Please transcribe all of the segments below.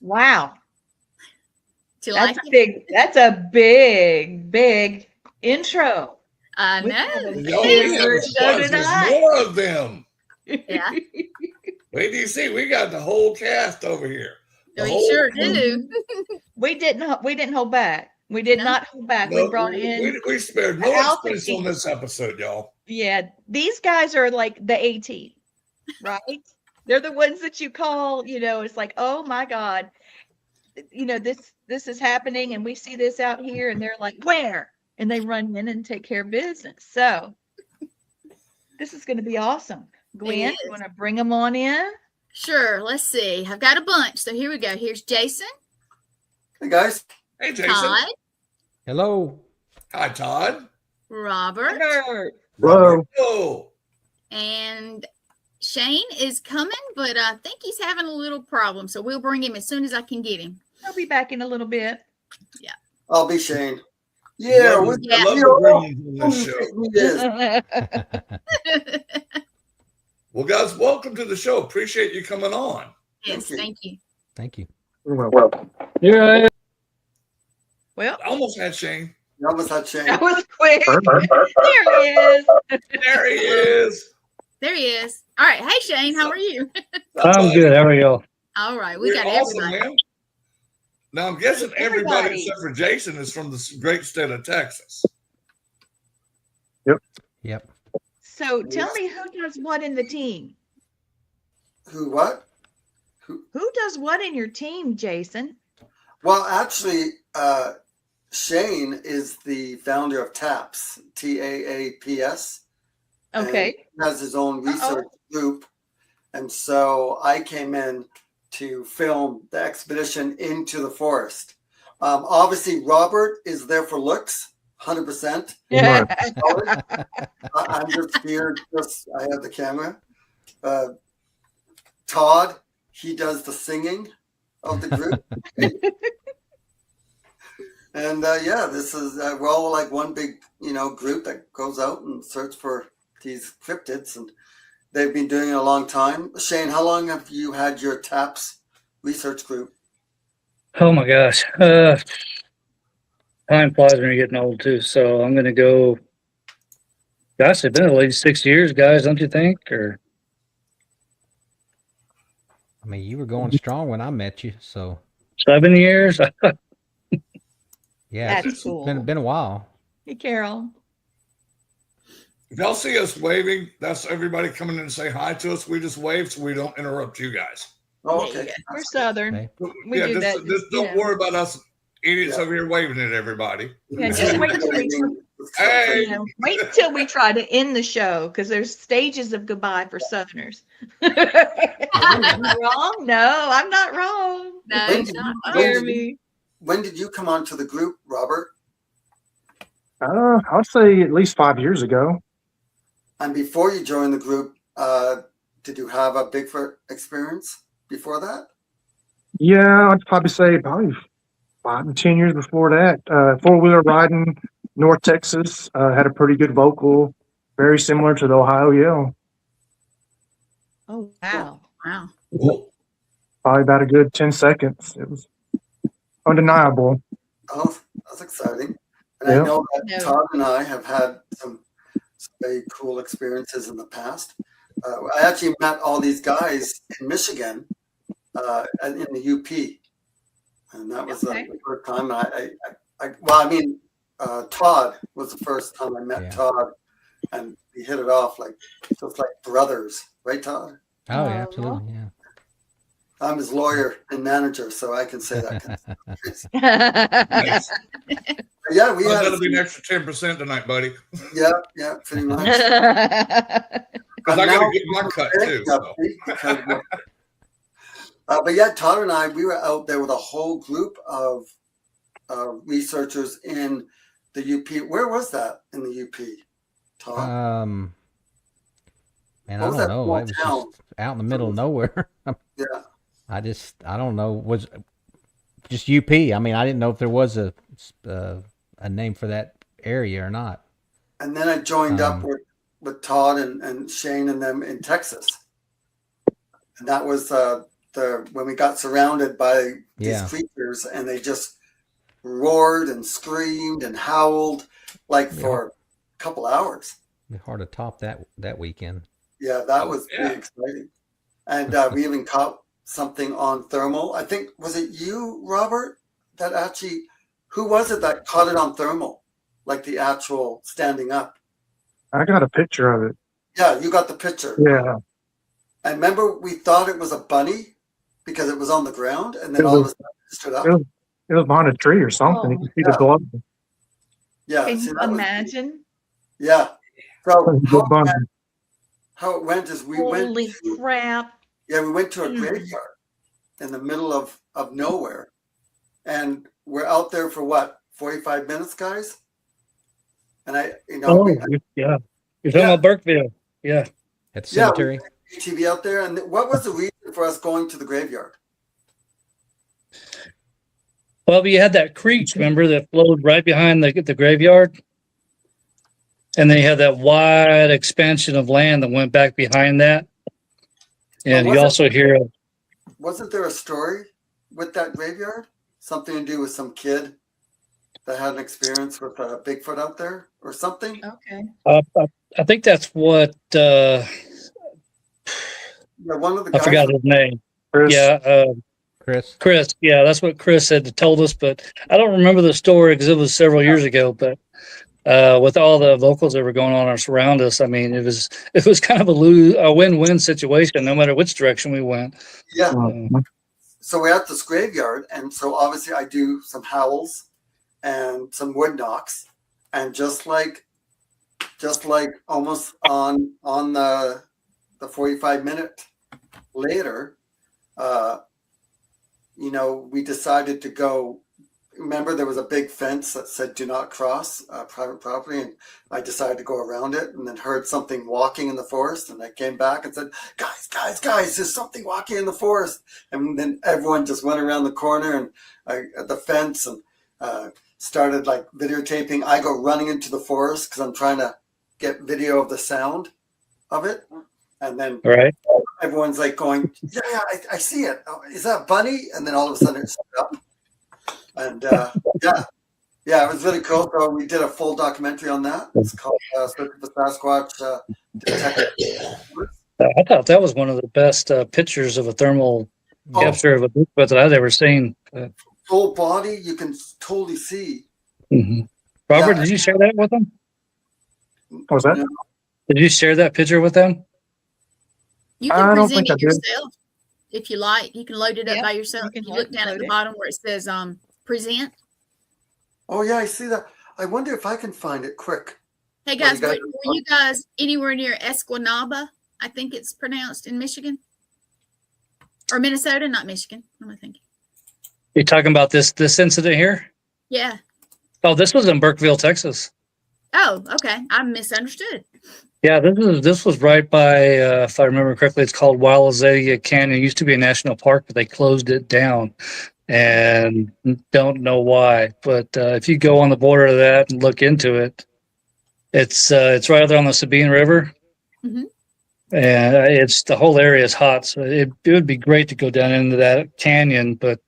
Wow. That's a big intro. I know. There's more of them. Yeah. Wait, do you see? We got the whole cast over here. We sure do. We didn't hold back. We did not hold back. No, we brought in. We spared no expense on this episode, y'all. Yeah, these guys are like the A-team, right? They're the ones that you call. It's like, oh my God, this is happening, and we see this out here, and they're like, where? And they run in and take care of business. So this is going to be awesome. Gwen, you want to bring them on in? Sure. Let's see. I've got a bunch. So here we go. Here's Jason. Hey, guys. Hey, Jason. Todd. Hello. Hi, Todd. Robert. Hello. And Shane is coming, but I think he's having a little problem. So we'll bring him as soon as I can get him. I'll be back in a little bit. Yeah. I'll be Shane. Yeah. I love to bring you on this show. Well, guys, welcome to the show. Appreciate you coming on. Yes, thank you. Thank you. Welcome. Yeah. Well, I almost had Shane. You almost had Shane. That was quick. There he is. There he is. There he is. All right. Hey, Shane, how are you? I'm good. How are y'all? All right. We got awesome, everybody. man. Now, I'm guessing everybody except for Jason is from the great state of Texas. Yep. So tell me who does what in the team? Who what? Who does what in your team, Jason? Well, actually, Shane is the founder of TAPS, TAAPS. Okay. He has his own research group. And so I came in to film the expedition into the forest. Obviously, Robert is there for looks, 100%. Yeah. I'm just here, I have the camera. Todd, he does the singing of the group. And this is, we're all like one big, group that goes out and search for these cryptids, and they've been doing it a long time. Shane, how long have you had your TAPS research group? Oh my gosh. Time flies when you're getting old too. So I'm going to go, gosh, it's been at least 6 years, guys, don't you think? Or I mean, you were going strong when I met you, so 7 years. Yeah, That's cool. Been a while. Hey, Carol. If y'all see us waving, that's everybody coming in to say hi to us. We just wave so we don't interrupt you guys. Oh, okay. We're Southern. Okay. We do that. Just don't worry about us idiots over here waving at everybody. Yeah, just wait until we try to end the show, because there's stages of goodbye for Southerners. Am I wrong? No, I'm not wrong. No, When not Jeremy. When did you come onto the group, Robert? I'd say at least 5 years ago. And before you joined the group, did you have a Bigfoot experience before that? Yeah, I'd probably say probably 5 to 10 years before that. 4-wheeler riding, North Texas, had a pretty good vocal, very similar to the Ohio Yell. Oh, wow. Wow. Cool. Probably about a good 10 seconds. It was undeniable. Oh, that's exciting. And I know that No. Todd and I have had some very cool experiences in the past. I actually met all these guys in Michigan, in the UP. And that was the first time Todd was the first time I met Todd, and we hit it off just like brothers, right, Todd? Oh, yeah, absolutely, yeah. I'm his lawyer and manager, so I can say that. Nice. Yeah, we had. That'll be an extra 10% tonight, buddy. Yeah, pretty much. Because I got to get my cut too. So. But yeah, Todd and I, we were out there with a whole group of researchers in the UP. Where was that in the UP, Todd? Man, I don't know. It was just out in the middle of nowhere. Yeah. I don't know. Was just UP. I mean, I didn't know if there was a name for that area or not. And then I joined up with Todd and Shane and them in Texas. And that was when we got surrounded by these Yeah. creatures, and they just roared and screamed and howled like Yeah. for a couple hours. Be hard to top that weekend. Yeah, that Oh, was yeah. pretty exciting. And we even caught something on thermal. I think, was it you, Robert, that actually, who was it that caught it on thermal? Like the actual standing up? I got a picture of it. Yeah, you got the picture. Yeah. I remember we thought it was a bunny because it was on the ground, and then It all of a was- sudden it stood up. It was behind a tree or something. You Oh. can see the Yeah. glow. Yeah, Can see, you that was- imagine? yeah. So Good bunny. how it went is we went Holy to, crap. yeah, we went to a Mm. graveyard in the middle of nowhere, and we're out there for what, 45 minutes, guys? And Oh, we, yeah. You're talking Yeah. about Burkeville. Yeah. At the Yeah, cemetery. ATV out there. And what was the reason for us going to the graveyard? Well, you had that creek, remember, that flowed right behind the graveyard? And then you had that wide expansion of land that went back behind that. And was you it- also hear, Wasn't there a story with that graveyard? Something to do with some kid that had an experience with Bigfoot out there or something? Okay. I think that's what, Yeah, one of the I guys. forgot his name. Chris, Yeah, Chris. Chris. Yeah, that's what Chris had told us, but I don't remember the story because it was several years ago. But with all the vocals that were going on around us, I mean, it was kind of a win-win situation, no matter which direction we went. Yeah. uh, So we're at this graveyard, and so obviously I do some howls and some wood knocks, and just like almost on the 45-minute later, we decided to go. Remember, there was a big fence that said "Do not cross private property," and I decided to go around it, and then heard something walking in the forest, and I came back and said, "Guys, there's something walking in the forest!" And then everyone just went around the corner and at the fence and started like videotaping. I go running into the forest because I'm trying to get video of the sound of it, and then Right. everyone's like going, "Yeah, I see it. Oh, is that a bunny?" And then all of a sudden it stood up. And yeah, it was really cool. So we did a full documentary on that. It's called Search for Sasquatch Detective. I thought that was one of the best pictures of a thermal Oh. capture of a Bigfoot that I'd ever seen. Full body, you can totally see. Mhm. Robert, Yeah. did you share that with them? what was that? Yeah. Did you share that picture with them? You I can don't present think I it did. yourself if you like. You can load it up Yep, by yourself. you can You look down at load the it. bottom where it says present. Oh yeah, I see that. I wonder if I can find it quick. Hey Well, guys, you guys- were you guys anywhere near Escanaba? I think it's pronounced in Michigan or Minnesota, not Michigan. What am I thinking? You talking about this incident here? Yeah. Oh, this was in Burkeville, Texas. Oh, okay. I misunderstood. Yeah, this was right by, if I remember correctly, it's called Wild Azalea Canyon. It used to be a national park, but they closed it down, and don't know why. But if you go on the border of that and look into it, it's right there on the Sabine River, Mhm. and it's the whole area is hot. So it would be great to go down into that canyon, but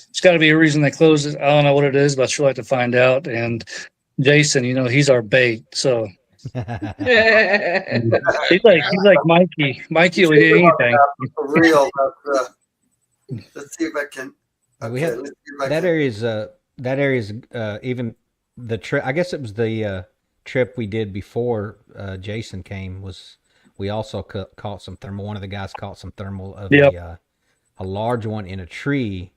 it's got to be a reason they closed it. I don't know what it is, but I'd sure like to find out. And Jason, he's our bait, so. He's like Mikey. Mikey will eat anything. For real. Let's see if I can. We have- let's see if I That can- area's even the trip. I guess it was the trip we did before Jason came. We also caught some thermal. One of the guys caught some thermal of Yep. a large one in a tree,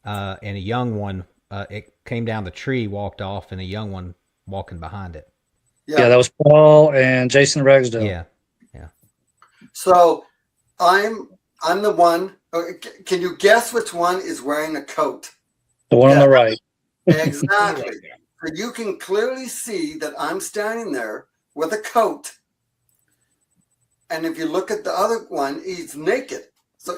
and a young one. It came down the tree, walked off, and a young one walking behind it. Yeah, that was Paul and Jason Ragsdale. Yeah. So I'm the one. Can you guess which one is wearing a coat? The one on Yeah. the right. Exactly. So you can clearly see that I'm standing there with a coat. And if you look at the other one, he's naked. So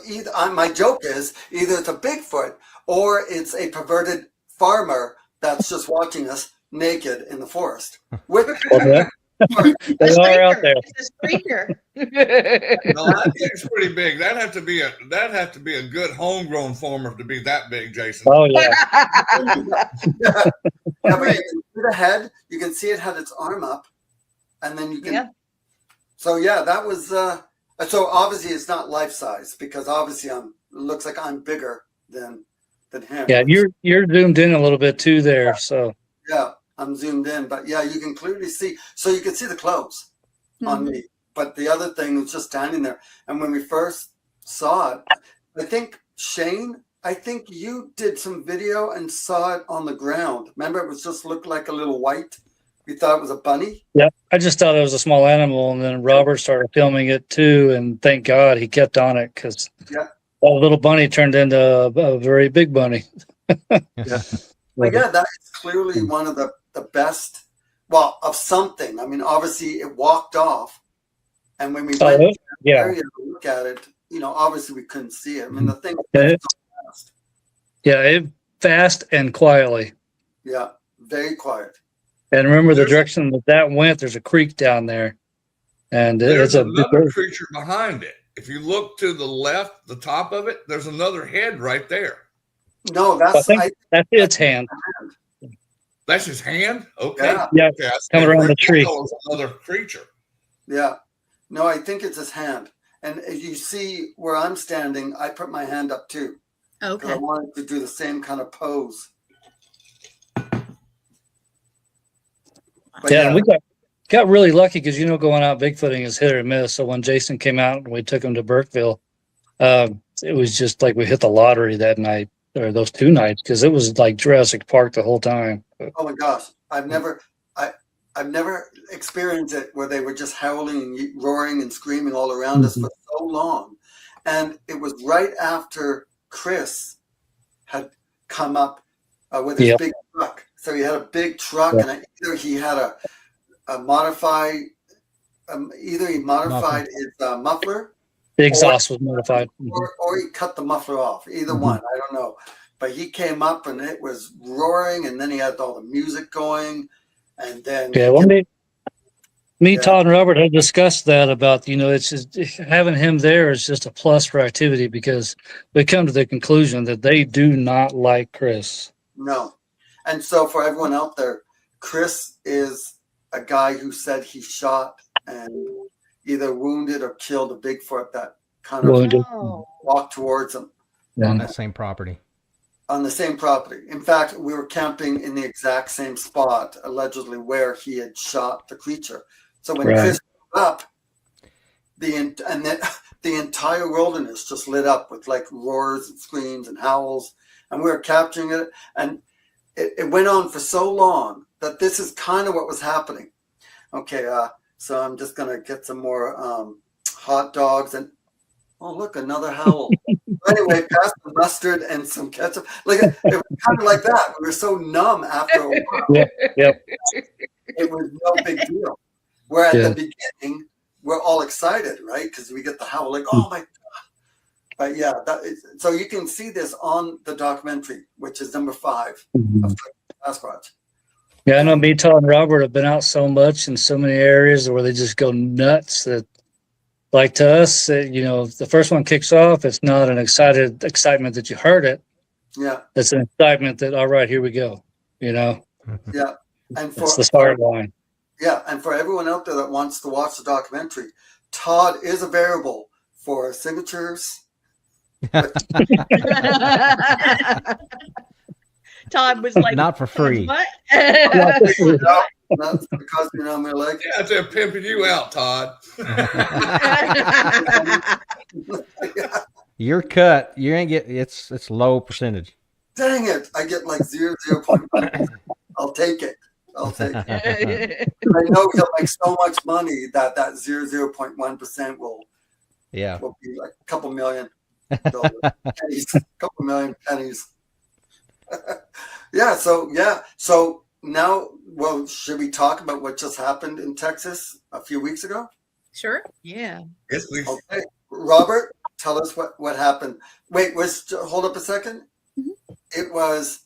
my joke is either it's a Bigfoot or it's a perverted farmer that's just watching us naked in the forest. With, Well, They are out there. It's a streaker. No, that thing's pretty big. That'd have to be a good homegrown former to be that big, Jason. Oh yeah. Yeah, but you can see the head. You can see it had its arm up, and then you can. Yeah. So yeah, that was. So obviously it's not life size because obviously it looks like I'm bigger than him. Yeah, you're zoomed in a little bit too there. So Yeah, I'm zoomed in, but yeah, you can clearly see. So you can see the clothes on me, but the other thing was just standing there. And when we first saw it, I think Shane, you did some video and saw it on the ground. Remember, it was just looked like a little white. We thought it was a bunny. yeah, I just thought it was a small animal, and then Robert started filming it too, and thank God he kept on it because Yeah. that little bunny turned into a very big bunny. But yeah, that is clearly one of the best. Well, of something. I mean, obviously it walked off, and when we went to the Yeah, area to look at it, obviously we couldn't see it. I mean, the thing was Yeah. so fast. yeah, fast and quietly. Yeah, very quiet. And remember the direction that went. There's a creek down there, and There's it's another creature behind it. If you look to the left, the top of it, there's another head right there. No, I think that's its hand. That's his hand? Okay. Yeah. Yeah, Okay, coming around the tree. Another creature. Yeah. No, I think it's his hand. And as you see where I'm standing, I put my hand up too. Because I Okay. wanted to do the same kind of pose. But Yeah, and we got really lucky because going out bigfooting is hit or miss. So when Jason came out and we took him to Burkeville, it was just like we hit the lottery that night or those 2 nights because it was like Jurassic Park the whole time. oh my gosh, I've never experienced it where they were just howling and roaring and screaming all around us for so long. And it was right after Chris had come up with his big truck. So he had a big truck, and either he had a modified, either he modified his muffler, The exhaust was modified. or he cut the muffler off. Either one, I don't know. But he came up and it was roaring, and then he had all the music going, and then Yeah, well, me, Todd, and Robert had discussed that about it's just having him there is just a plus for activity because we come to the conclusion that they do not like Chris. no. And so for everyone out there, Chris is a guy who said he shot and either wounded or killed a Bigfoot that kind of Wounded. Oh. walked towards him On that same property. on the same property. In fact, we were camping in the exact same spot, allegedly where he had shot the creature. So when Right. Chris got up, the entire wilderness just lit up with like roars and screams and howls, and we were capturing it. And it went on for so long that this is kind of what was happening. Okay, so I'm just gonna get some more hot dogs and oh look, another howl. Anyway, pass the mustard and some ketchup. Like it was kind of like that. We were so numb after a while. Yep. It was no big deal. Where at the beginning, we're all excited, right? Because we get the howl, like, oh my God. But yeah, so you can see this on the documentary, which is number 5 of Sasquatch. Yeah, I know me, Todd, and Robert have been out so much in so many areas where they just go nuts that, like to us, the first one kicks off. It's not an excitement that you heard it. Yeah. It's an excitement that, all right, here we go. Yeah. And It's the start line. Yeah, and for everyone out there that wants to watch the documentary, Todd is available for signatures. Todd was like, Not for free. What? No, that's because my leg. Yeah, they're pimping you out, Todd. Your cut, you ain't get it's low percentage. Dang it! I get like 0.1. I'll take it. I know he'll make so much money that 0.1% will be like a couple million dollars, pennies, couple million pennies. So now, well, should we talk about what just happened in Texas a few weeks ago? Sure. Yeah. Yes, please. Okay, Robert, tell us what happened. Wait, hold up a second. Mm-hmm. It was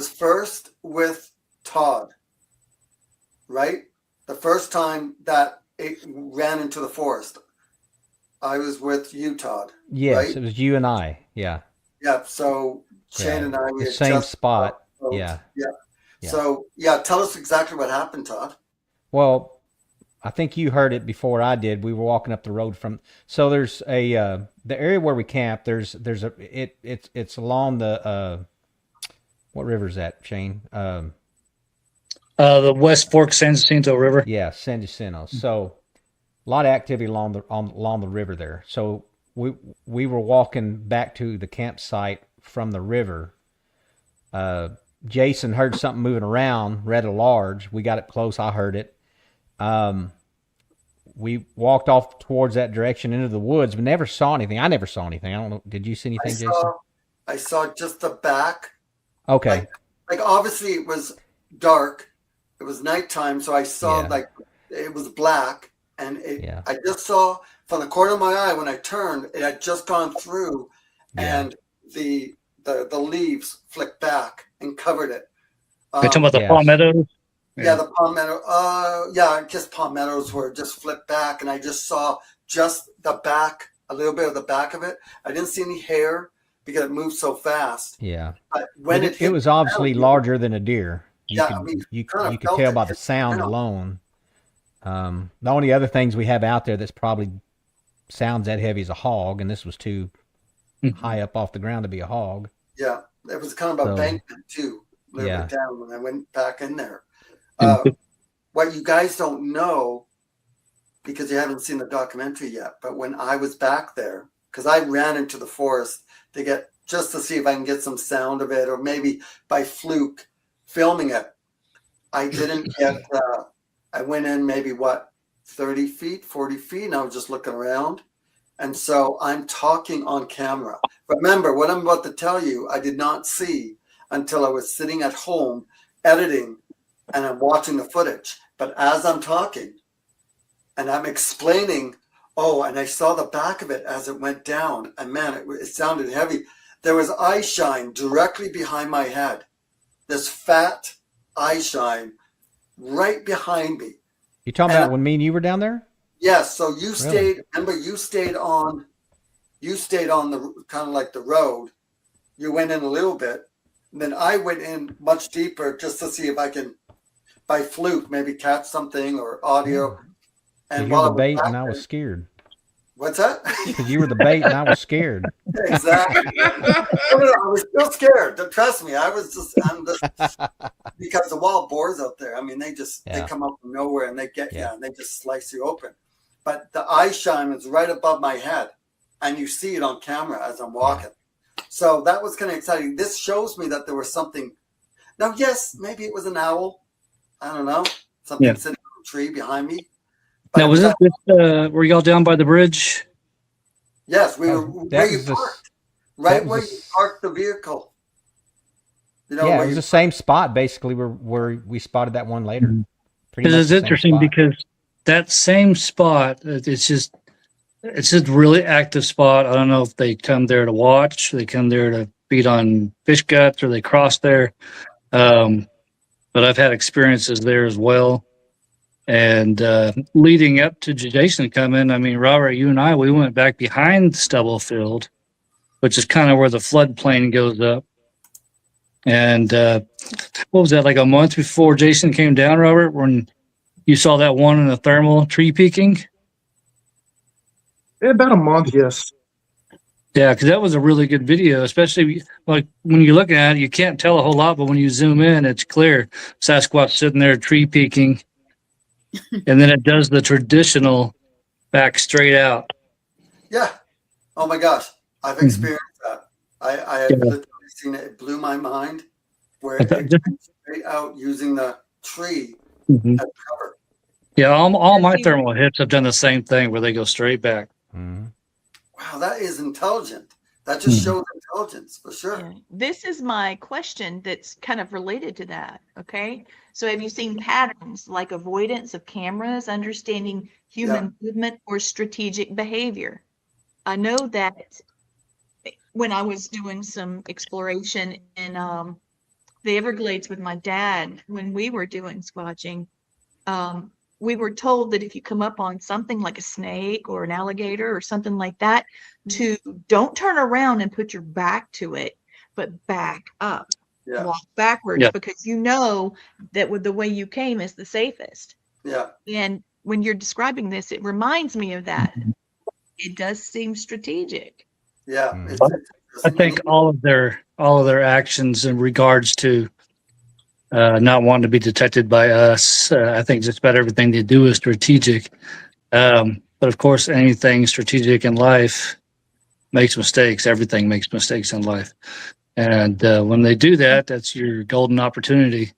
first with Todd, right? the first time that it ran into the forest, I was with you, Todd. Yes, right? it was you and I. Yeah. Yeah. So Shane Yeah. and I, we The had same just spot. boat. Yeah. Yeah. Yeah. So yeah, tell us exactly what happened, Todd. Well, I think you heard it before I did. We were walking up the road from. So there's a the area where we camp. There's a it's along the what river is that, Shane? The West Fork San Jacinto River. Yeah, San Jacinto. So a lot of activity along the river there. So we were walking back to the campsite from the river. Jason heard something moving around, red at large. We got it close. I heard it. We walked off towards that direction into the woods, but never saw anything. I never saw anything. I don't know. Did you see anything, Jason? I saw just the back. Okay. Like obviously it was dark. It was nighttime, so I saw Yeah. like it was black, and Yeah. I just saw from the corner of my eye when I turned, it had just gone through, Yeah. and the leaves flicked back and covered it. You're talking about the Yes. palmettos? Yeah, the palmetto. Yeah, just palmettos were just flipped back, and I just saw just the back, a little bit of the back of it. I didn't see any hair because it moved so fast. Yeah. But when But it hit it was the obviously ground, larger than a deer. Yeah, I mean, You kind of could felt tell it by the hit the sound ground. alone. The only other things we have out there that's probably sounds that heavy is a hog, and this was too high up off the ground to be a hog. Yeah, it was kind of a So, bankment too, a little yeah. bit down when I went back in there. Mhm. What you guys don't know, because you haven't seen the documentary yet, but when I was back there, because I ran into the forest just to see if I can get some sound of it, or maybe by fluke filming it. I didn't get. I went in maybe 30 feet, 40 feet, and I was just looking around. And so I'm talking on camera. Remember, what I'm about to tell you, I did not see until I was sitting at home editing and I'm watching the footage. But as I'm talking and I'm explaining, and I saw the back of it as it went down, and man, it sounded heavy. There was eye shine directly behind my head. This fat eye shine right behind me. You talking And about when me and you were down there? Yes, so you Really? stayed. Remember, you stayed on the kind of like the road. You went in a little bit, and then I went in much deeper just to see if I can, by fluke, maybe catch something or audio. And You're while the I was bait, back and I was there- scared. what's that? Because you were the bait, and I was scared. Exactly. No, I was still scared. Trust me, I'm just because the wild boars out there. I mean, they Yeah. come up from nowhere and they get Yeah. and they just slice you open. But the eye shine was right above my head, and you see it on camera as I'm walking. So that was kind of exciting. This shows me that there was something. Now, yes, maybe it was an owl. I don't know, something Yeah. sitting on a tree behind me. Now, was it were y'all down by the bridge? Yes, we were That where you was the s- parked, right that was where the you s- parked the vehicle. You know, Yeah, where it was you the same spot basically where we spotted that one later. Mhm. Pretty Because much it's the same interesting spot. because that same spot, it's just really active spot. I don't know if they come there to watch, they come there to feed on fish guts, or they cross there. But I've had experiences there as well. And leading up to Jason coming, I mean, Robert, you and I, we went back behind Stubble Field, which is kind of where the floodplain goes up. And what was that, like a month before Jason came down, Robert, when you saw that one in the thermal tree peaking? About a month, yes. Yeah, because that was a really good video, especially like when you're looking at it, you can't tell a whole lot, but when you zoom in, it's clear. Sasquatch sitting there, tree peaking, and then it does the traditional back straight out. Yeah. Oh my gosh, I've Mhm. experienced that. I have Yeah. literally seen it. It blew my mind. Where I thought it just- went straight out using the tree Mhm. as cover. Yeah, all my see- thermal hits have done the same thing where they go straight back. Mhm. Wow, that is intelligent. That just Mhm. shows intelligence for sure. Yeah. This is my question that's kind of related to that. Okay. So have you seen patterns like avoidance of cameras, understanding human movement, or strategic behavior? I know that when I was doing some exploration in the Everglades with my dad, when we were doing squatching, we were told that if you come up on something like a snake or an alligator or something like that, to don't turn around and put your back to it, but back up, Yeah. walk backwards, Yeah. because you know that with the way you came is the safest. Yeah. And when you're describing this, it reminds me of that. It does seem strategic. Yeah. Mm. I think all of their actions in regards to not wanting to be detected by us, I think just about everything they do is strategic. But of course, anything strategic in life makes mistakes. Everything makes mistakes in life. And when they do that, that's your golden opportunity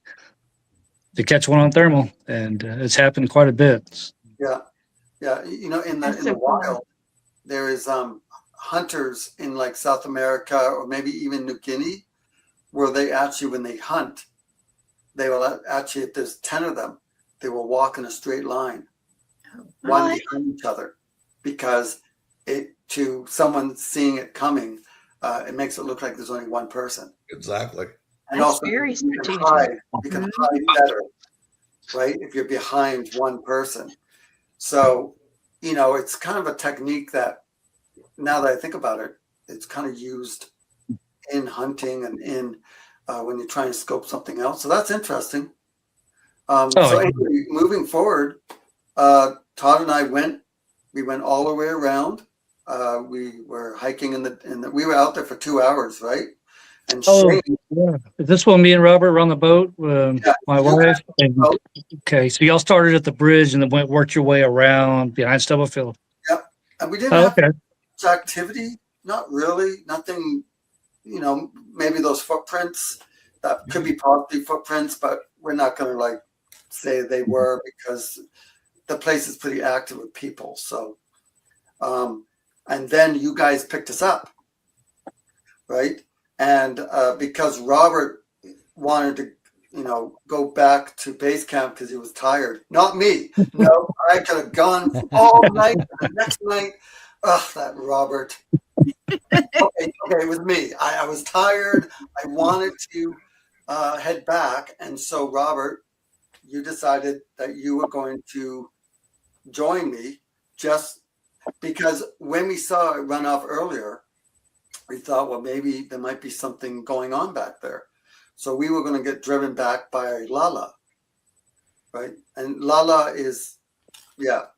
to catch one on thermal. And it's happened quite a bit. Yeah. Yeah. You know, in That's the so cool. wild, there is hunters in like South America or maybe even New Guinea, where they actually, when they hunt, they will actually, if there's 10 of them, they will walk in a straight line, one What? behind each other, because to someone seeing it coming, it makes it look like there's only one person. Exactly. And That's also, very you can strategic. hide, you can hide better, right? If you're behind one person. So, you know, it's kind of a technique that, now that I think about it, it's kind of used in hunting and in when you're trying to scope something out. So that's interesting. So anyway, moving forward, Todd and I went all the way around. We were hiking we were out there for 2 hours, right? And Shane, Yeah. Is this when me and Robert were on the boat? My wife. And, okay, so y'all started at the bridge and then worked your way around behind Stubblefield. and we didn't Oh, have okay. much activity, not really, nothing. You know, maybe those footprints that could be possibly footprints, but we're not going to like say they were, because the place is pretty active with people. So, and then you guys picked us up, right? And because Robert wanted to, you know, go back to base camp because he was tired. Not me. No, I could have gone all night. The next night, that Robert. Okay, it was me. I was tired. I wanted to head back, and so Robert, you decided that you were going to join me, just because when we saw it run off earlier, we thought, well, maybe there might be something going on back there. So we were going to get driven back by Lala, right? And Lala is, it's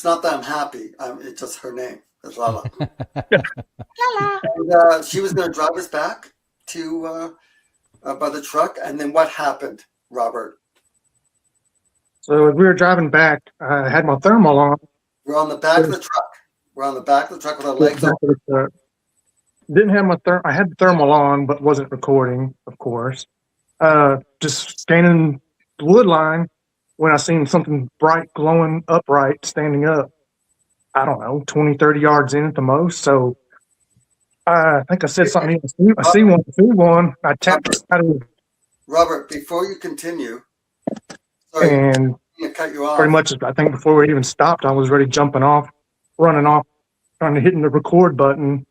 not that I'm happy. It's just her name. It's Lala. Lala. And, she was going to drive us back to by the truck. And then what happened, Robert? So as we were driving back, I had my thermal on. We're on the back of the truck. We're on the back of the truck with our legs open. Didn't have I had the thermal on, but wasn't recording, of course. Just scanning the wood line when I seen something bright, glowing upright, standing up. I don't know, 20, 30 yards in at the most. So I think I said something. I see one. I tapped Robert, before you continue, sorry, and to cut you off. pretty much, I think before we even stopped, I was ready jumping off, running off, trying to hit the record button,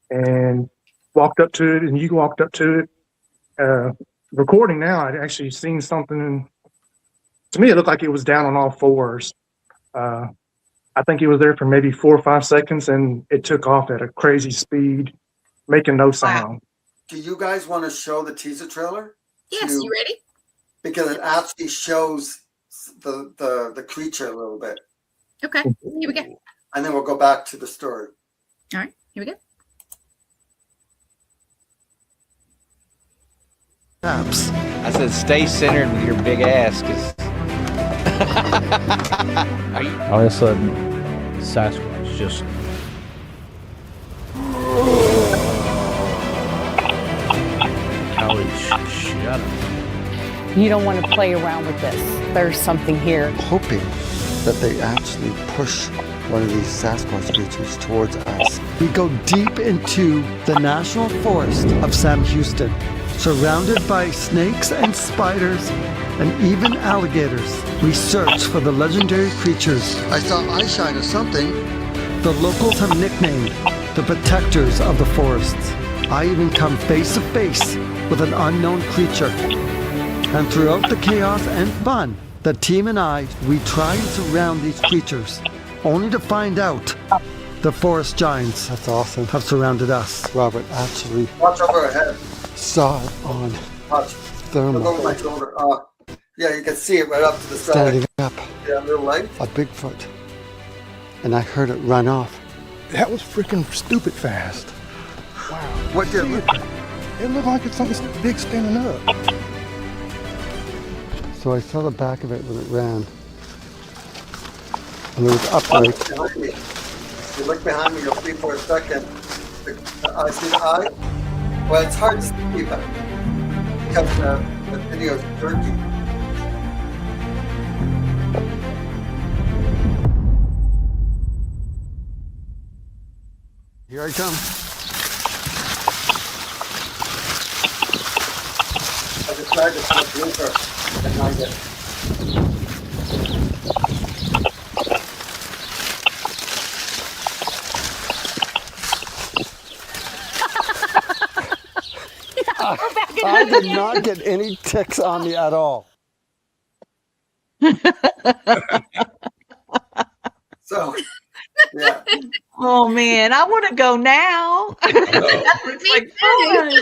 and walked up to it, and you walked up to it. Recording now, I'd actually seen something. To me, it looked like it was down on all fours. I think it was there for maybe 4 or 5 seconds, and it took off at a crazy speed, making no sound. Do you guys want to show the teaser trailer? Yes, you ready? Because it actually shows the creature a little bit. Okay, here we go. And then we'll go back to the story. All right, here we go. I said, stay centered with your big ass, because. All of a sudden, Sasquatch just. Holy shut up. You don't want to play around with this. There's something here. Hoping that they actually push one of these Sasquatch creatures towards us. We go deep into the National Forest of Sam Houston, surrounded by snakes and spiders and even alligators. We search for the legendary creatures. I saw eyeshine or something. The locals have nicknamed the protectors of the forests. I even come face to face with an unknown creature. And throughout the chaos and fun, the team and I, we try and surround these creatures, only to find out the forest giants That's awesome. have surrounded us. Robert actually watch over our head. Saw it on Look thermal. over my shoulder. Yeah, you can see it right up to the side. Standing up, Yeah, little leg. a Bigfoot. And I heard it run off. That was freaking stupid fast. Wow. What did it? It looked like it's something big standing up. So I saw the back of it when it ran. And it was upright. Behind me. If you look behind me, you'll see for a second. I see the eye. Well, it's hard to see, but because the video is jerky. Here I come. I decided to put a blooper behind it. I did not get any ticks on me at all. So, yeah. Oh man, I want to go now. That looks like fun.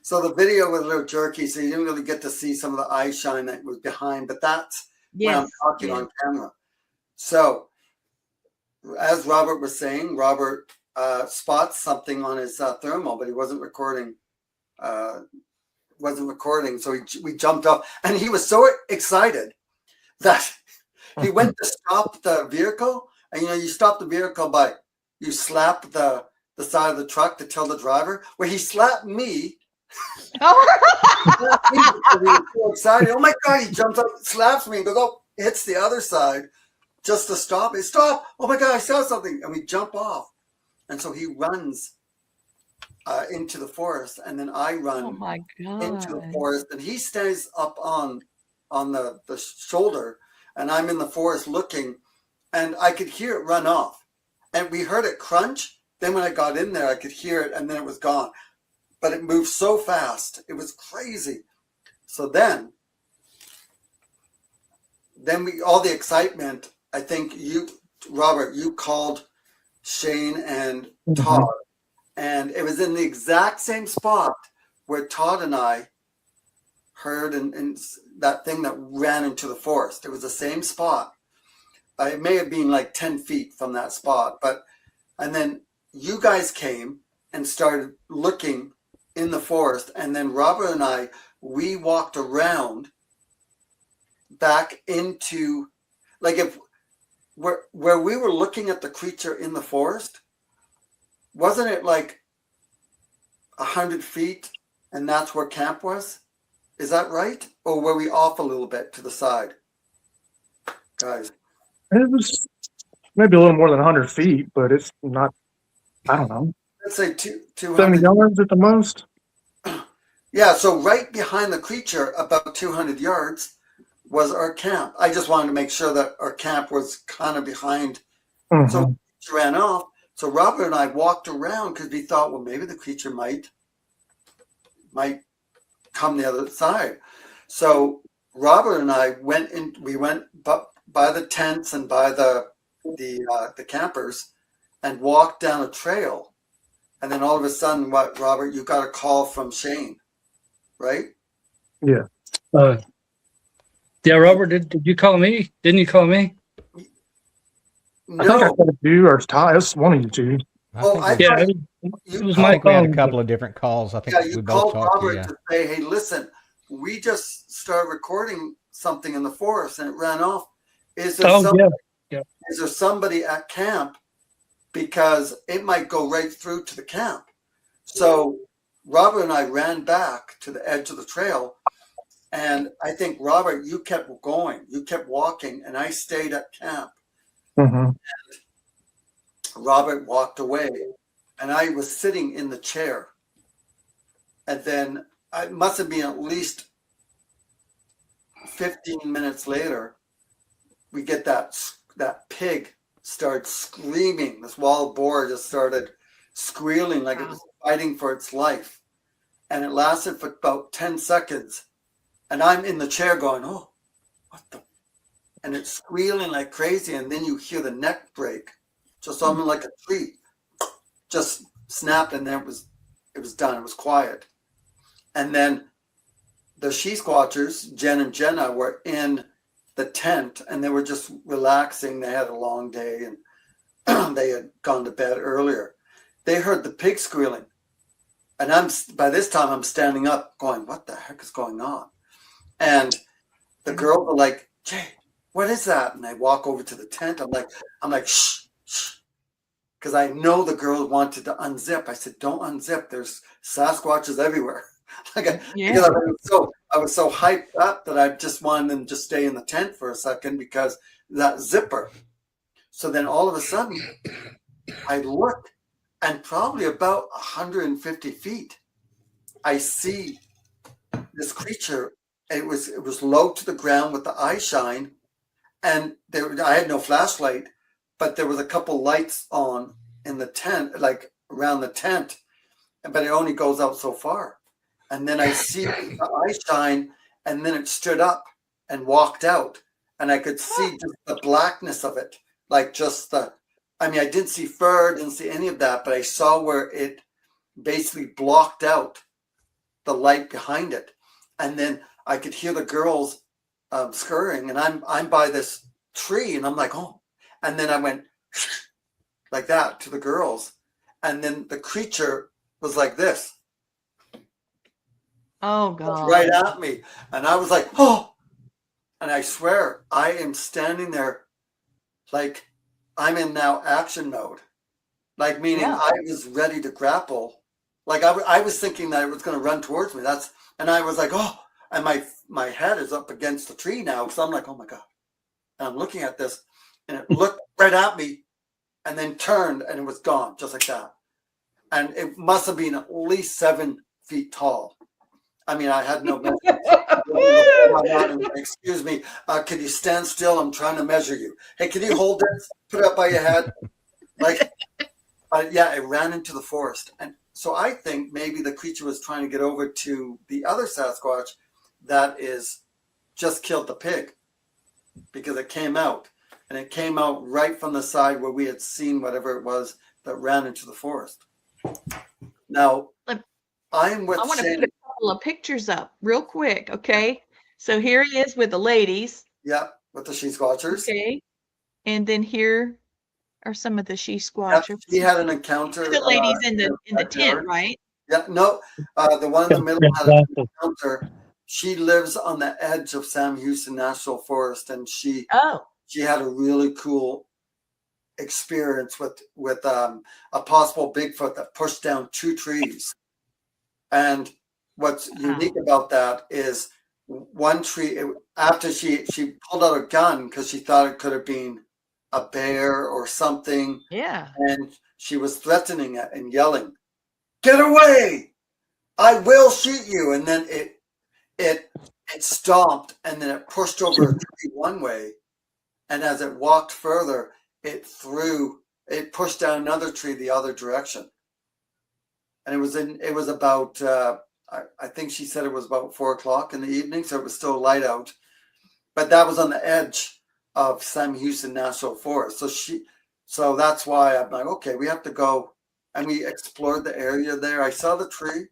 So the video was a little jerky, so you didn't really get to see some of the eye shine that was behind, but that's when I'm talking on camera. So, as Robert was saying, Robert spots something on his thermal, but he wasn't recording. So we jumped up, and he was so excited that he went to stop the vehicle. And you stop the vehicle by you slap the side of the truck to tell the driver. Well, he slapped me. He was so excited. Oh my God, he jumps up, slaps me, and goes, oh, hits the other side just to stop it. Stop. Oh my God, I saw something. And we jump off. And so he runs into the forest, and then I run into the forest, and he stays up on the shoulder, and I'm in the forest looking, and I could hear it run off. And we heard it crunch. Then when I got in there, I could hear it, and then it was gone. But it moved so fast. It was crazy. So then all the excitement, I think Robert, you called Shane and Todd. And it was in the exact same spot where Todd and I heard and that thing that ran into the forest. It was the same spot. It may have been like 10 feet from that spot. And then you guys came and started looking in the forest. And then Robert and I, we walked around back into, like where we were looking at the creature in the forest, wasn't it like 100 feet and that's where camp was? Is that right? Or were we off a little bit to the side? Guys. It was maybe a little more than 100 feet, but it's not, I don't know. Let's say 200 70 yards at the most. Yeah, so right behind the creature, about 200 yards, was our camp. I just wanted to make sure that our camp was kind of behind. Mm-hmm. So the creature ran off. So Robert and I walked around because we thought, well, maybe the creature might come the other side. So Robert and I went in. We went by the tents and by the campers, and walked down a trail. And then all of a sudden, Robert, you got a call from Shane, right? Yeah. Yeah, Robert, did you call me? Didn't you call me? No. I think I called you or Ty. It's one of you two. It was my we had call. a couple of different calls. I think you we both called talked Robert to you. to say, hey, listen, we just started recording something in the forest and it ran off. Is there somebody at camp? Because it might go right through to the camp. So Robert and I ran back to the edge of the trail. And I think, Robert, you kept going. You kept walking. And I stayed at camp. Mm-hmm. And Robert walked away. And I was sitting in the chair. And then it must have been at least 15 minutes later, we get that pig started screaming. This wild boar just started squealing like it was fighting for its life. And it lasted for about 10 seconds. And I'm in the chair going, oh, what the? And it's squealing like crazy. And then you hear the neck break. Just almost like a tree just snapped, and then it was done. It was quiet. And then the she-squatchers, Jen and Jenna, were in the tent, and they were just relaxing. They had a long day, and they had gone to bed earlier. They heard the pig squealing. And by this time, I'm standing up going, what the heck is going on? And the girls are like, Jay, what is that? And I walk over to the tent. I'm like, shh, shh. Because I know the girl wanted to unzip. I said, don't unzip. There's Sasquatches everywhere. Because I was so hyped up that I just wanted them to stay in the tent for a second because that zipper. So then all of a sudden, I look, and probably about 150 feet, I see this creature. It was low to the ground with the eye shine, and I had no flashlight, but there was a couple lights on in the tent, like around the tent, but it only goes out so far. And then I see the eye shine, and then it stood up and walked out, and I could see just the blackness of it, like just I didn't see fur, didn't see any of that, but I saw where it basically blocked out the light behind it. And then I could hear the girls scurrying, and I'm by this tree, and I'm like, oh. And then I went like that to the girls, and then the creature was like this. Oh God! Right at me, and I was like, oh. And I swear, I am standing there, like I'm in now action mode, like meaning I was ready to grapple, like I was thinking that it was going to run towards me. And I was like, oh. And my head is up against the tree now, because I'm like, oh my God. And I'm looking at this, and it looked right at me, and then turned, and it was gone, just like that. And it must have been at least 7 feet tall. I had no measurement. Excuse me, could you stand still? I'm trying to measure you. Hey, can you hold this? Put it up by your head. It ran into the forest. And so I think maybe the creature was trying to get over to the other Sasquatch that is just killed the pig, because it came out, and it came out right from the side where we had seen whatever it was that ran into the forest. Now, I want to put a couple of pictures up real quick, okay? So here he is with the ladies. Yeah, with the she-squatchers. Okay. And then here are some of the she-squatchers. Yep, he had an encounter. The ladies in the tent, right? Yeah, no, the one in the middle had an encounter. She lives on the edge of Sam Houston National Forest, and she had a really cool experience with a possible Bigfoot that pushed down 2 trees. And what's unique about that is one tree, after she pulled out a gun because she thought it could have been a bear or something. Yeah. And she was threatening it and yelling, "Get away! I will shoot you!" And then it stomped, and then it pushed over a tree one way, and as it walked further, it pushed down another tree the other direction. And it was about I think she said it was about 4:00 in the evening, so it was still light out. But that was on the edge of Sam Houston National Forest. So that's why I'm like, okay, we have to go. And we explored the area there. I saw the tree.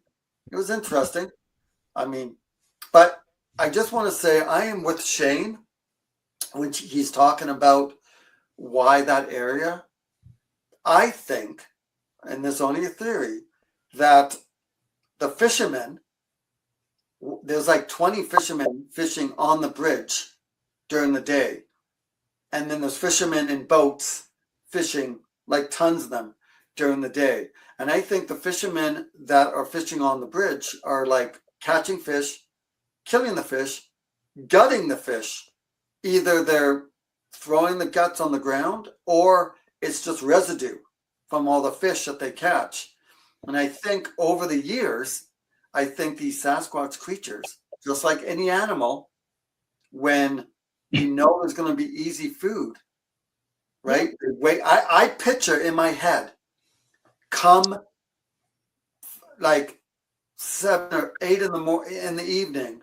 It was interesting. But I just want to say I am with Shane when he's talking about why that area. I think, and there's only a theory, that the fishermen, there's like 20 fishermen fishing on the bridge during the day. And then there's fishermen in boats fishing, like tons of them, during the day. And I think the fishermen that are fishing on the bridge are like catching fish, killing the fish, gutting the fish. Either they're throwing the guts on the ground, or it's just residue from all the fish that they catch. And I think over the years, I think these Sasquatch creatures, just like any animal, when you know there's going to be easy food, right? I picture in my head, come like 7 or 8 in the evening,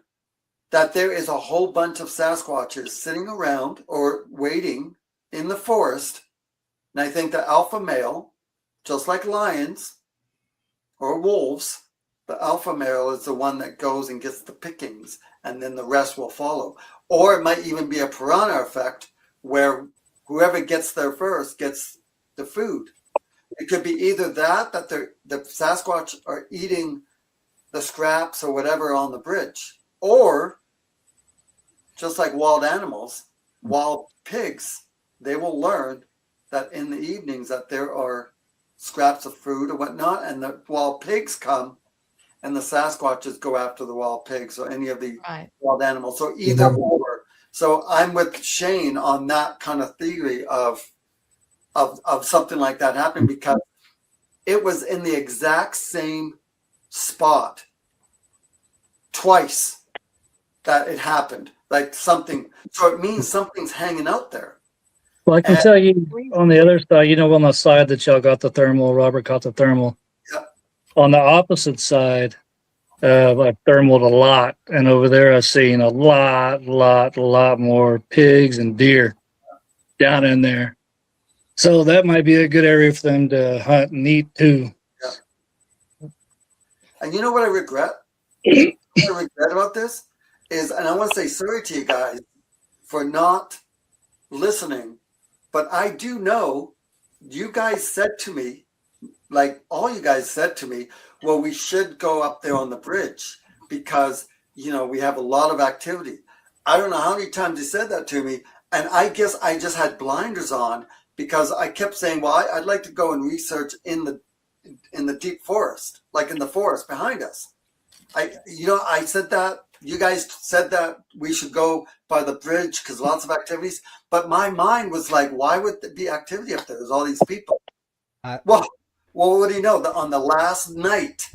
that there is a whole bunch of Sasquatches sitting around or waiting in the forest. And I think the alpha male, just like lions or wolves, the alpha male is the one that goes and gets the pickings, and then the rest will follow. Or it might even be a piranha effect where whoever gets there first gets the food. It could be either that the Sasquatch are eating the scraps or whatever on the bridge, or just like wild animals, wild pigs, they will learn that in the evenings that there are scraps of food or whatnot, and the wild pigs come, and the Sasquatches go after the wild pigs or any of the wild animals. So either or. So I'm with Shane on that kind of theory of something like that happening, because it was in the exact same spot twice that it happened. Like something, so it means something's hanging out there. Well, I can tell you on the other side, you know, on the side that y'all got the thermal, Robert got the thermal. Yeah. On the opposite side, I thermaled a lot, and over there I've seen a lot more pigs and deer down in there. So that might be a good area for them to hunt and eat too. Yeah. And you know what I regret? What I regret about this is, and I want to say sorry to you guys for not listening, but I do know you guys said to me, like all you guys said to me, well, we should go up there on the bridge because, you know, we have a lot of activity. I don't know how many times you said that to me. And I guess I just had blinders on because I kept saying, well, I'd like to go and research in the deep forest, like in the forest behind us. I said that. You guys said that we should go by the bridge because lots of activities. But my mind was like, why would there be activity up there? There's all these people. Well, what do you know? On the last night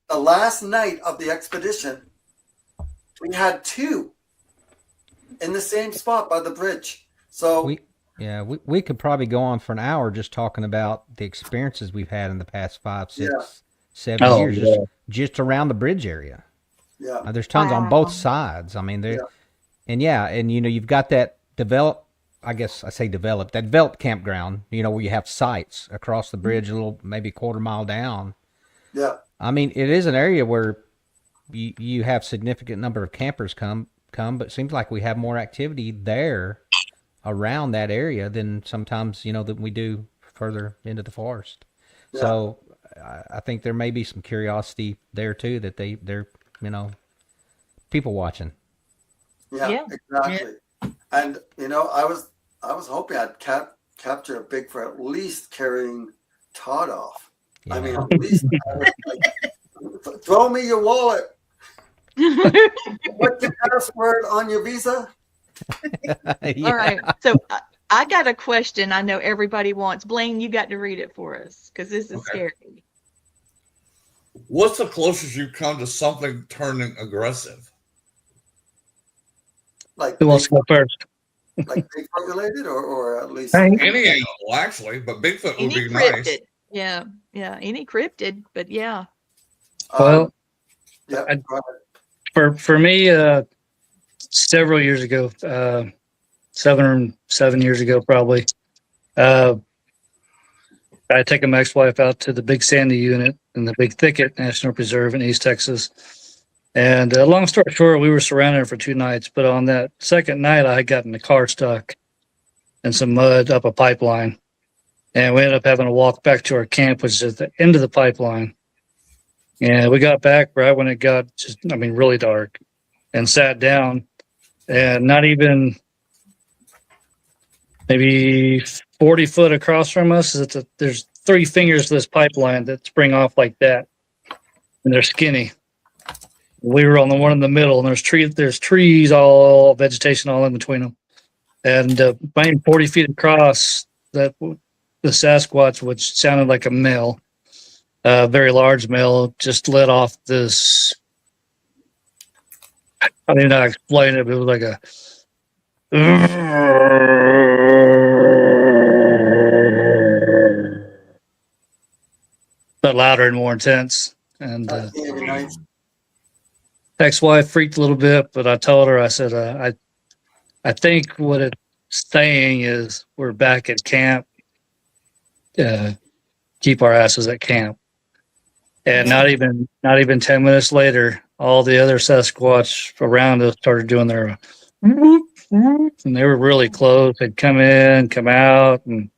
of the expedition, we had two in the same spot by the bridge. So we could probably go on for an hour just talking about the experiences we've had in the past 5, 6, 7 years, just around the bridge area. Yeah, there's tons on both sides. I mean, and you know, you've got that developed campground, you know, where you have sites across the bridge, a little, maybe a quarter mile down. Yeah. I mean, it is an area where you have significant number of campers come, but it seems like we have more activity there around that area than sometimes, you know, than we do further into the forest. Yeah. So I think there may be some curiosity there too, that they're, you know, people watching. Yeah. Exactly. Yeah. And, you know, I was hoping I'd capture a Bigfoot at least carrying Todd off. Yeah. I mean, at least throw me your wallet. What's the password on your visa? All right. So I got a question I know everybody wants. Blaine, you got to read it for us because this is scary. What's the closest you come to something turning aggressive? Like who wants to go first? Like Bigfoot related, or at least any animal, actually, but Bigfoot would be cryptid. Nice. Yeah, any cryptid, but yeah. Well, yeah. For me, several years ago, 7 years ago, probably, I take my ex-wife out to the Big Sandy Unit in the Big Thicket National Preserve in East Texas. And long story short, we were surrounded for 2 nights. But on that second night, I had gotten the car stuck in some mud up a pipeline. And we ended up having to walk back to our camp, which is at the end of the pipeline. And we got back right when it got really dark, and sat down. And not even maybe 40 foot across from us, there's 3 fingers to this pipeline that spring off like that. And they're skinny. We were on the one in the middle, and there's trees, all vegetation all in between them. And being 40 feet across, that the Sasquatch, which sounded like a male, very large male, just let off this. I don't even know how to explain it, but it was like a. But louder and more intense. And ex-wife freaked a little bit, but I told her, I said, I think what it's saying is we're back at camp. Keep our asses at camp. And not even 10 minutes later, all the other Sasquatch around us started doing their whoop, whoop, and they were really close. They'd come in, come out, and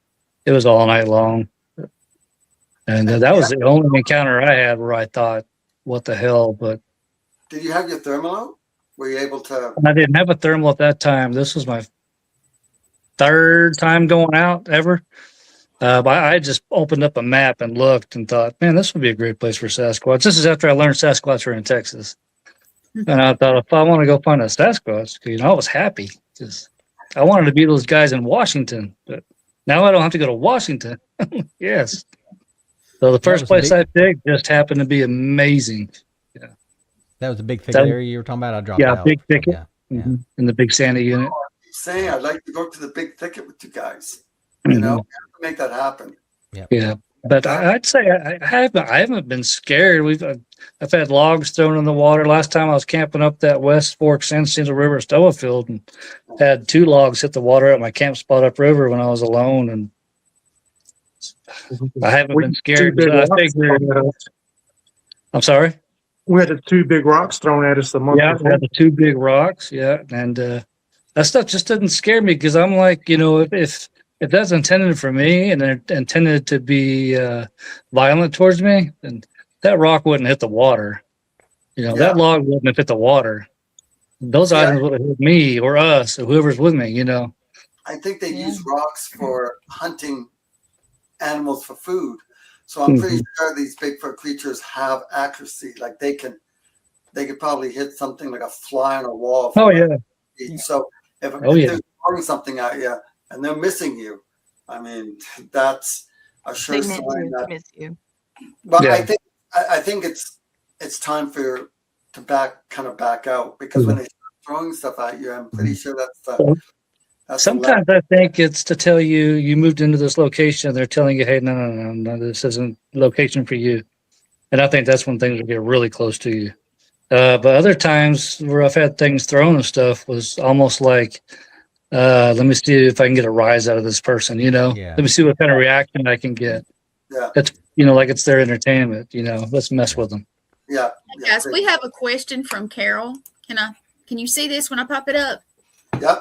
it was all night long. And that was the only encounter I had where I thought, what the hell? But Did you have your thermal out? Were you able to? I didn't have a thermal at that time. This was my third time going out ever. But I just opened up a map and looked and thought, man, this would be a great place for Sasquatch. This is after I learned Sasquatch were in Texas. And I thought, if I want to go find a Sasquatch, you know, I was happy because I wanted to be those guys in Washington. But now I don't have to go to Washington. Yes. So the first place I picked just happened to be amazing. Yeah. That was a big thicket area you were talking about. I dropped out. Yeah, big thicket. Yeah. In the big sandy unit. Saying I'd like to go to the big thicket with you guys. You know, make that happen. Yeah, but I'd say I haven't been scared. I've had logs thrown in the water. Last time I was camping up that West Fork San Jacinto River Stowafield and had 2 logs hit the water at my camp spot upriver when I was alone, and I haven't been scared. So I figured, I'm sorry. We had the 2 big rocks thrown at us the month Yeah, before. we had the 2 big rocks. Yeah, and that stuff just doesn't scare me because I'm like, you know, if that's intended for me and they're intended to be violent towards me, then that rock wouldn't hit the water. You know, that log wouldn't have hit the water. Those items would have hit me or us or whoever's with me, you know. I think they use rocks for hunting animals for food. So I'm pretty sure these Bigfoot creatures have accuracy. Like they could probably hit something like a fly on a wall. Oh, yeah. So if they're throwing something at you, and they're missing you, I mean, that's a sure sign that miss you. But I think it's time for you to back out because when they start throwing stuff at you, I'm pretty sure that's sometimes I think it's to tell you moved into this location. They're telling you, hey, no, this isn't location for you. And I think that's when things will get really close to you. But other times where I've had things thrown and stuff was almost like, let me see if I can get a rise out of this person, you know. Let me see what kind of reaction I can get. Yeah. It's, you know, like it's their entertainment, you know. Let's mess with them. Yeah. Hey guys, we have a question from Carol. Can you see this when I pop it up? Yeah.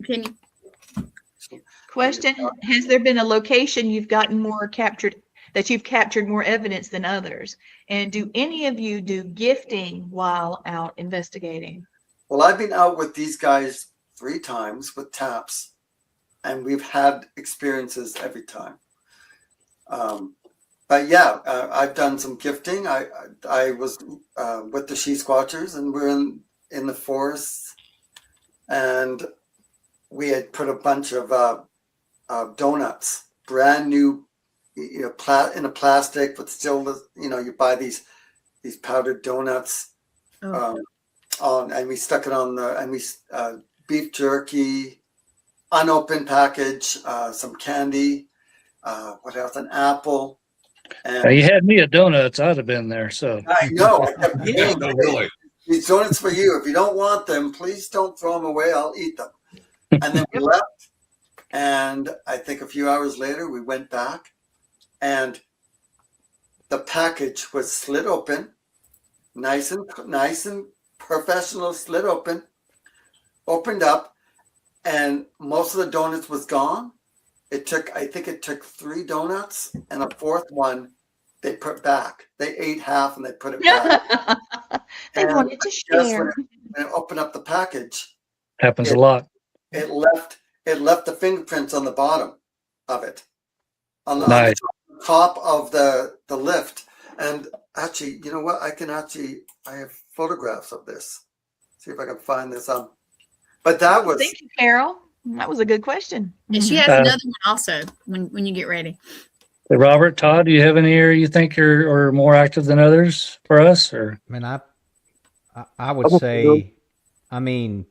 Can you? Question: has there been a location you've gotten more captured that you've captured more evidence than others? And do any of you do gifting while out investigating? Well, I've been out with these guys 3 times with taps, and we've had experiences every time. But yeah, I've done some gifting. I was with the she squatchers, and we're in the forest, and we had put a bunch of donuts, brand new, you know, in a plastic, but still, you know, you buy these powdered donuts, and we stuck it on beef jerky, unopened package, some candy, what else? An apple. And You had me at donuts, I'd have been there. So I know. I kept Yeah, no, really. These donuts for you. If you don't want them, please don't throw them away. I'll eat them. And then we left. And I think a few hours later, we went back, and the package was slit open, nice and professional, slit open, opened up, and most of the donuts was gone. I think it took 3 donuts, and a 4th one they put back. They ate half and they put it back. They wanted to share. When I opened up the package, happens a lot. It left the fingerprints on the bottom of it, on the top of the lift. And actually, you know what? I have photographs of this. See if I can find this. But that was. Thank you, Carol. That was a good question. And she has another one also when you get ready. Hey, Robert, Todd, do you have any area you think are more active than others for us? Or I mean, I would say, I mean,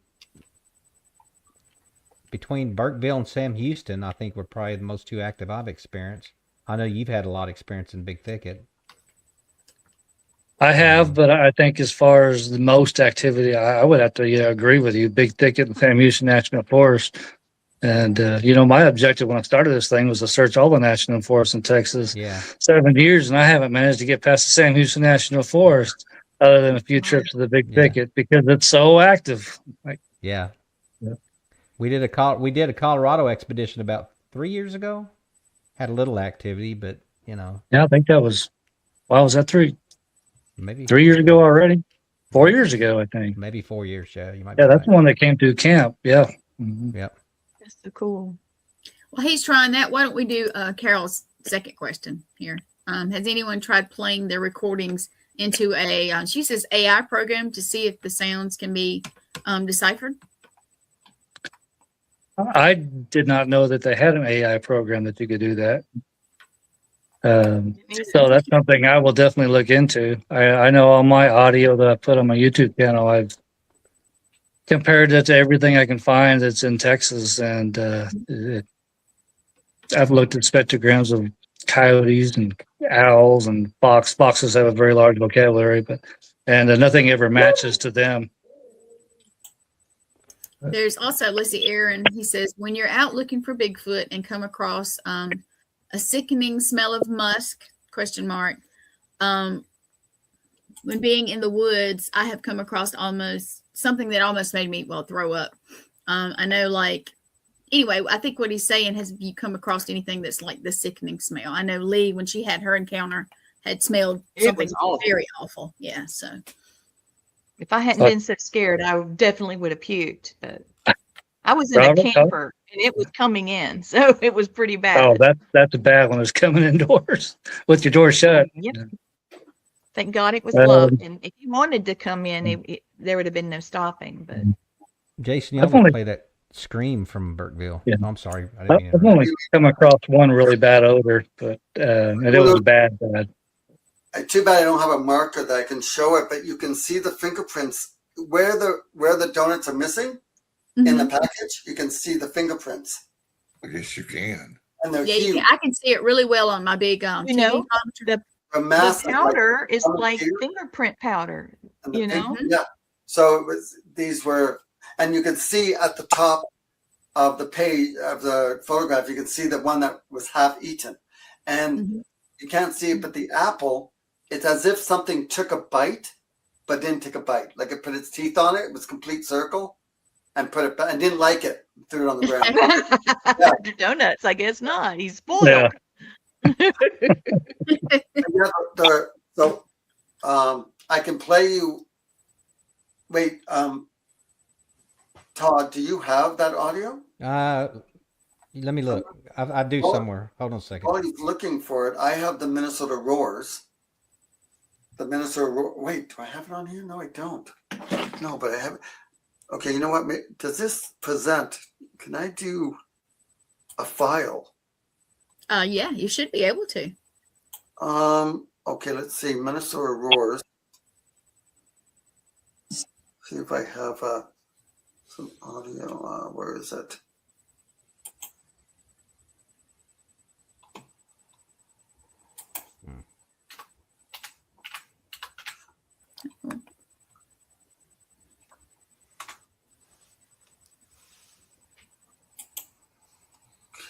between Burkeville and Sam Houston, I think we're probably the most 2 active I've experienced. I know you've had a lot of experience in Big Thicket. I have, but I think as far as the most activity, I would have to agree with you. Big Thicket and Sam Houston National Forest. And, my objective when I started this thing was to search all the national forests in Texas. Yeah. 7 years, and I haven't managed to get past the Sam Houston National Forest other than a few trips to the Big Thicket because it's so active. Yeah. Yeah. We did a Colorado expedition about 3 years ago. Had a little activity, but Yeah, I think that was, was that maybe 3 years ago already? 4 years ago, I think. Maybe 4 years, yeah. You might Yeah, be that's right. the one that came through camp. Yeah. Mhm. Yep. That's so cool. Well, he's trying that. Why don't we do Carol's second question here? Has anyone tried playing their recordings into a, she says, AI program to see if the sounds can be deciphered? I did not know that they had an AI program that you could do that. So that's something I will definitely look into. I know all my audio that I put on my YouTube channel, I've compared it to everything I can find that's in Texas, and I've looked at spectrograms of coyotes and owls and foxes. Foxes have a very large vocabulary, and nothing ever matches to them. There's also, let's see, Aaron, he says, when you're out looking for Bigfoot and come across a sickening smell of musk, ? When being in the woods, I have come across something that almost made me, throw up. I know, anyway, I think what he's saying, has you come across anything that's like the sickening smell? I know Lee, when she had her encounter, had smelled something very awful. Yeah, so. If I hadn't been so scared, I definitely would have puked. But I was in a camper and it was coming in, so it was pretty bad. Oh, that's bad when it's coming indoors with your door shut. Yep. Thank God it was locked. And if you wanted to come in, there would have been no stopping. But Jason, you want to play that scream from Burkeville? Yeah. Oh, I'm sorry. I've only come across one really bad odor, but and it was bad. Too bad I don't have a marker that I can show it, but you can see the fingerprints where the donuts are missing in the package. You can see the fingerprints. I guess you can. And they're huge. I can see it really well on my big TV monitor. The powder is like fingerprint powder. Yeah. So these were, and you can see at the top of the page of the photograph, you can see the one that was half eaten, and you can't see it, but the apple. It's as if something took a bite, but didn't take a bite. Like it put its teeth on it. It was a complete circle, and put it back. And didn't like it. Threw it on the ground. Donuts, I guess not. He's spoiled. Yeah. So, I can play you. Wait, Todd, do you have that audio? Let me look. I do somewhere. Hold on a second. While he's looking for it, I have the Minnesota Roars. The Minnesota Roar. Wait, do I have it on here? No, I don't. No, but I have it. Okay, you know what? Does this present? Can I do a file? Yeah, you should be able to. Okay, let's see. Minnesota Roars. See if I have some audio. Where is it?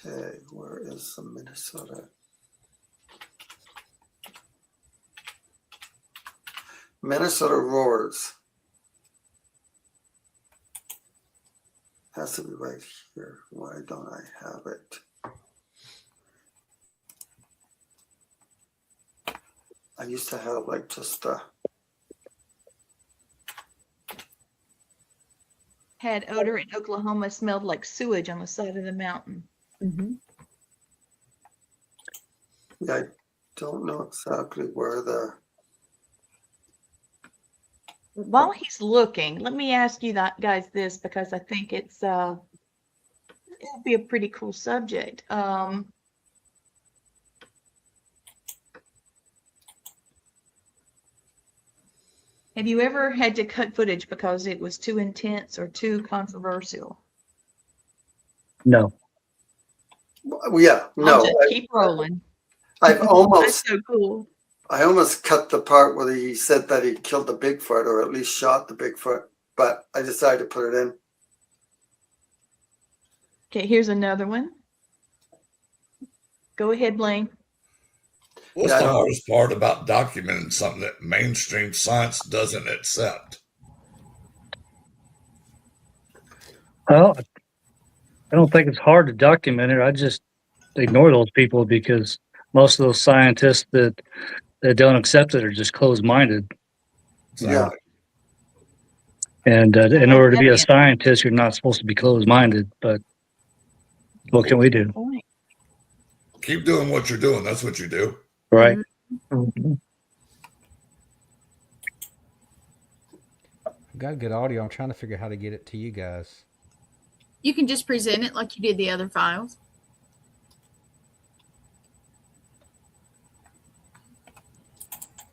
Okay, where is the Minnesota? Minnesota Roars. Has to be right here. Why don't I have it? I used to have just had odor in Oklahoma, smelled like sewage on the side of the mountain. I don't know exactly where the. While he's looking, let me ask you guys this, because I think it'll be a pretty cool subject. Have you ever had to cut footage because it was too intense or too controversial? No. Well, yeah, no. I'll just keep rolling. I've almost. That's so cool. I almost cut the part where he said that he killed the Bigfoot or at least shot the Bigfoot, but I decided to put it in. Okay, here's another one. Go ahead, Blaine. What's Yeah, I the don't- hardest part about documenting something that mainstream science doesn't accept? Well, I don't think it's hard to document it. I just ignore those people because most of those scientists that don't accept it are just closed-minded. Yeah. And in like order to that be a answer. scientist, you're not supposed to be closed-minded. But what can we do, Point. Keep doing what you're doing. That's what you do. right? I've got good audio. I'm trying to figure out how to get it to you guys. You can just present it like you did the other files.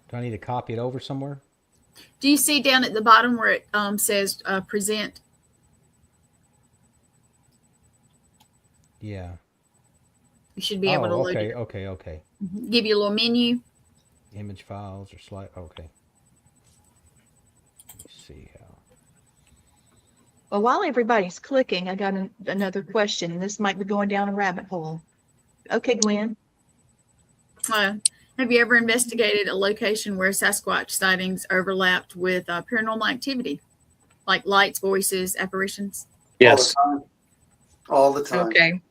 Do I need to copy it over somewhere? Do you see down at the bottom where it says present? Yeah. You should be able to look. Okay. Give you a little menu. Image files or slide. Okay. Let me see how. Well, while everybody's clicking, I got another question. This might be going down a rabbit hole. Okay, Gwen. Have you ever investigated a location where Sasquatch sightings overlapped with paranormal activity, like lights, voices, apparitions? Yes. All the time. Okay.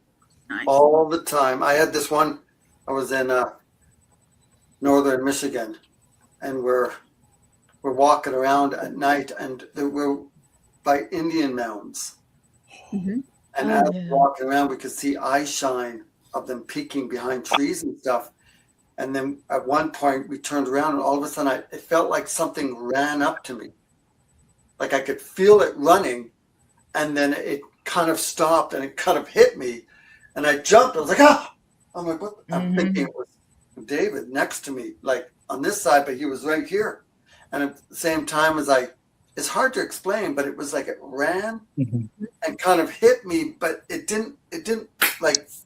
Nice. All the time. I had this one. I was in northern Michigan, and we're walking around at night, and we're by Indian mounds. Mm-hmm. And as we're walking around, we could see eye shine of them peeking behind trees and stuff. And then at one point, we turned around, and all of a sudden, it felt like something ran up to me. Like I could feel it running, and then it kind of stopped, and it kind of hit me. And I jumped. I was like, ah! I'm like, what? I'm thinking it was David next to me, like on this side, but he was right here. And at the same time as it's hard to explain, but it was like it ran and kind of hit me, but it didn't like, it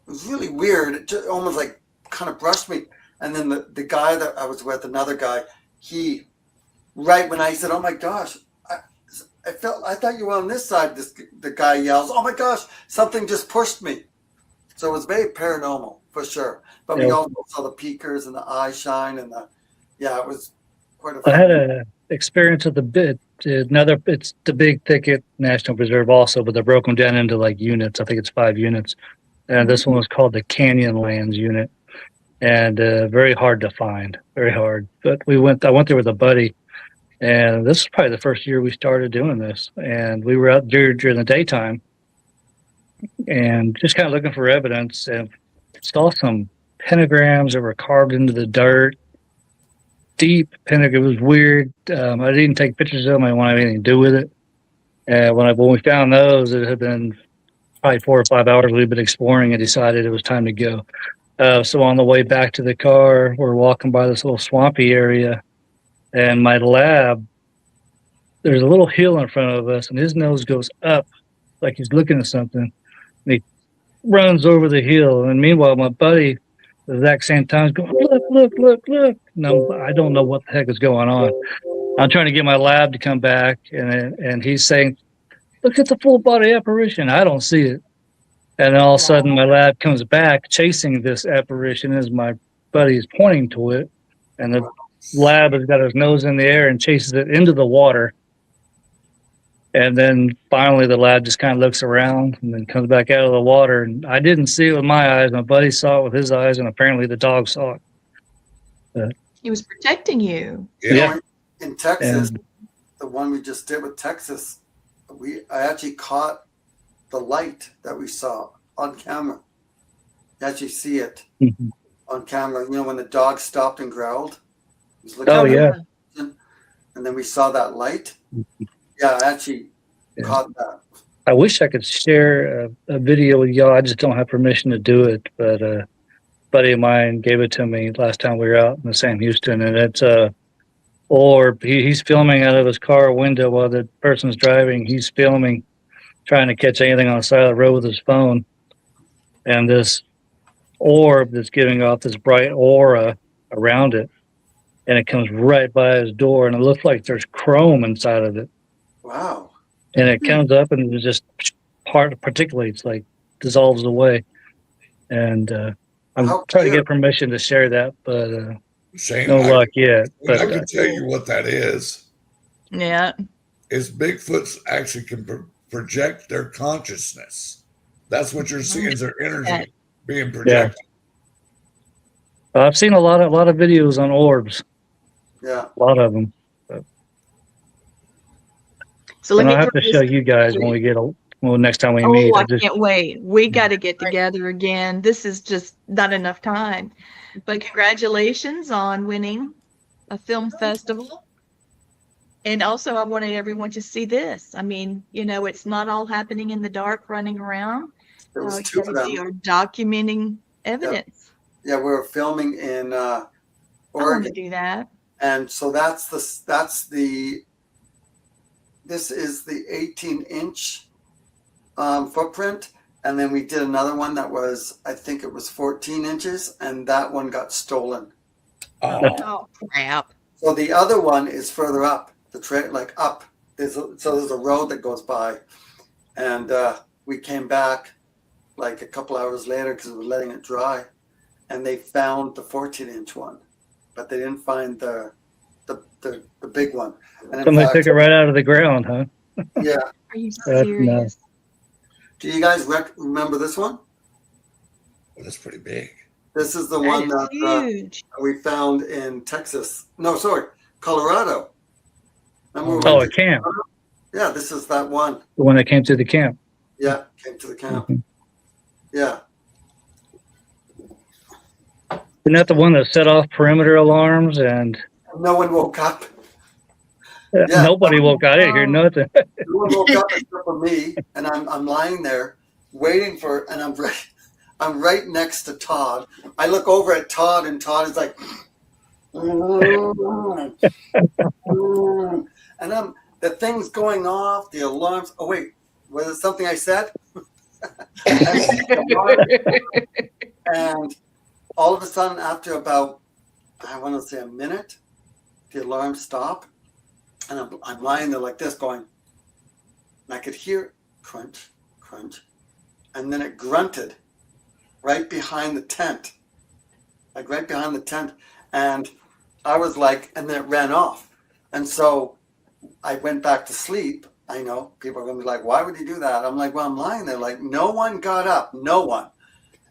was really weird. It just almost like kind of brushed me. And then the guy that I was with, another guy, he, right when I said, oh my gosh, I thought you were on this side. The guy yells, oh my gosh, something just pushed me. So it was very paranormal for sure. But we also saw the peekers and the eye shine and it was quite a I had an experience with it's the Big Thicket National Preserve also, but they broke them down into like units. I think it's 5 units. And this one was called the Canyonlands unit. And very hard to find, very hard. But I went there with a buddy. And this is probably the first year we started doing this. And we were out during the daytime and just kind of looking for evidence, and saw some pentagrams that were carved into the dirt. Deep pentagram. It was weird. I didn't take pictures of them. I didn't want to have anything to do with it. When we found those, it had been probably 4 or 5 hours we'd been exploring and decided it was time to go. So on the way back to the car, we're walking by this little swampy area. And my lab, there's a little hill in front of us, and his nose goes up like he's looking at something. And he runs over the hill. And meanwhile, my buddy, at the exact same time, is going, look. No, I don't know what the heck is going on. I'm trying to get my lab to come back, and he's saying, look at the full body apparition. I don't see it. And then all of a sudden, my lab comes back chasing this apparition as my buddy is pointing to it. And the lab has got his nose in the air and chases it into the water. And then finally the lab just kind of looks around and then comes back out of the water. And I didn't see it with my eyes. My buddy saw it with his eyes, and apparently the dog saw it. He was protecting you. Yeah. In Texas, the one we just did with Texas, I actually caught the light that we saw on camera. You actually see it on camera. You know, when the dog stopped and growled. Oh, yeah. And then we saw that light. Yeah, I actually caught that. I wish I could share a video with y'all. I just don't have permission to do it. But a buddy of mine gave it to me last time we were out in the Sam Houston, and it's orb. He's filming out of his car window while the person's driving. He's filming, trying to catch anything on the side of the road with his phone. And this orb that's giving off this bright aura around it, and it comes right by his door, and it looks like there's chrome inside of it. Wow. And it comes up and it just particulates, like dissolves away. And I'm How trying to clear? get permission to share that, but Shane, no luck yet. I But can tell you what that is. Yeah. Is Bigfoots actually can project their consciousness. That's what you're seeing is their energy being projected. I've seen a lot of videos on orbs, Yeah. a lot of them. So let And me I'll have throw to this show you guys when we get next time we Oh, meet. I can't wait. We got to get together again. This is just not enough time. But congratulations on winning a film festival. And also, I wanted everyone to see this. I mean, you know, it's not all happening in the dark, running around. There was You two of guys them. are documenting evidence. Yeah, we were filming in I want to Oregon, do that. and so this is the 18-inch footprint, and then we did another one that was, I think it was 14 inches, and that one got stolen. Oh, crap. So the other one is further up the trail, like up. There's a road that goes by, and we came back like a couple hours later because we were letting it dry, and they found the 14-inch one, but they didn't find the big one. And in Somebody fact, took it right out of the ground, huh? yeah. Are you No. serious? Do you guys remember this one? Well, that's pretty big. This is the That one is that huge. we found in Texas. No, sorry, Colorado. Remember we Oh, went a camp. yeah, this is that one. The one that came to the camp. Yeah, came to the camp. Mhm. Yeah. Isn't that the one that set off perimeter alarms and No one woke up. Yeah. nobody woke up? I didn't hear nothing. No one woke up except for me, and I'm lying there waiting for, and I'm right next to Todd. I look over at Todd, and Todd is like, and the thing's going off, the alarms. Oh wait, was it something I said? And all of a sudden, after about, I want to say a minute, the alarm stopped, and I'm lying there like this, going, and I could hear crunch, crunch, and then it grunted right behind the tent, like right behind the tent, and I was like, and then it ran off, and so I went back to sleep. I know people are going to be like, why would you do that? I'm like, well, I'm lying there, like no one got up, no one.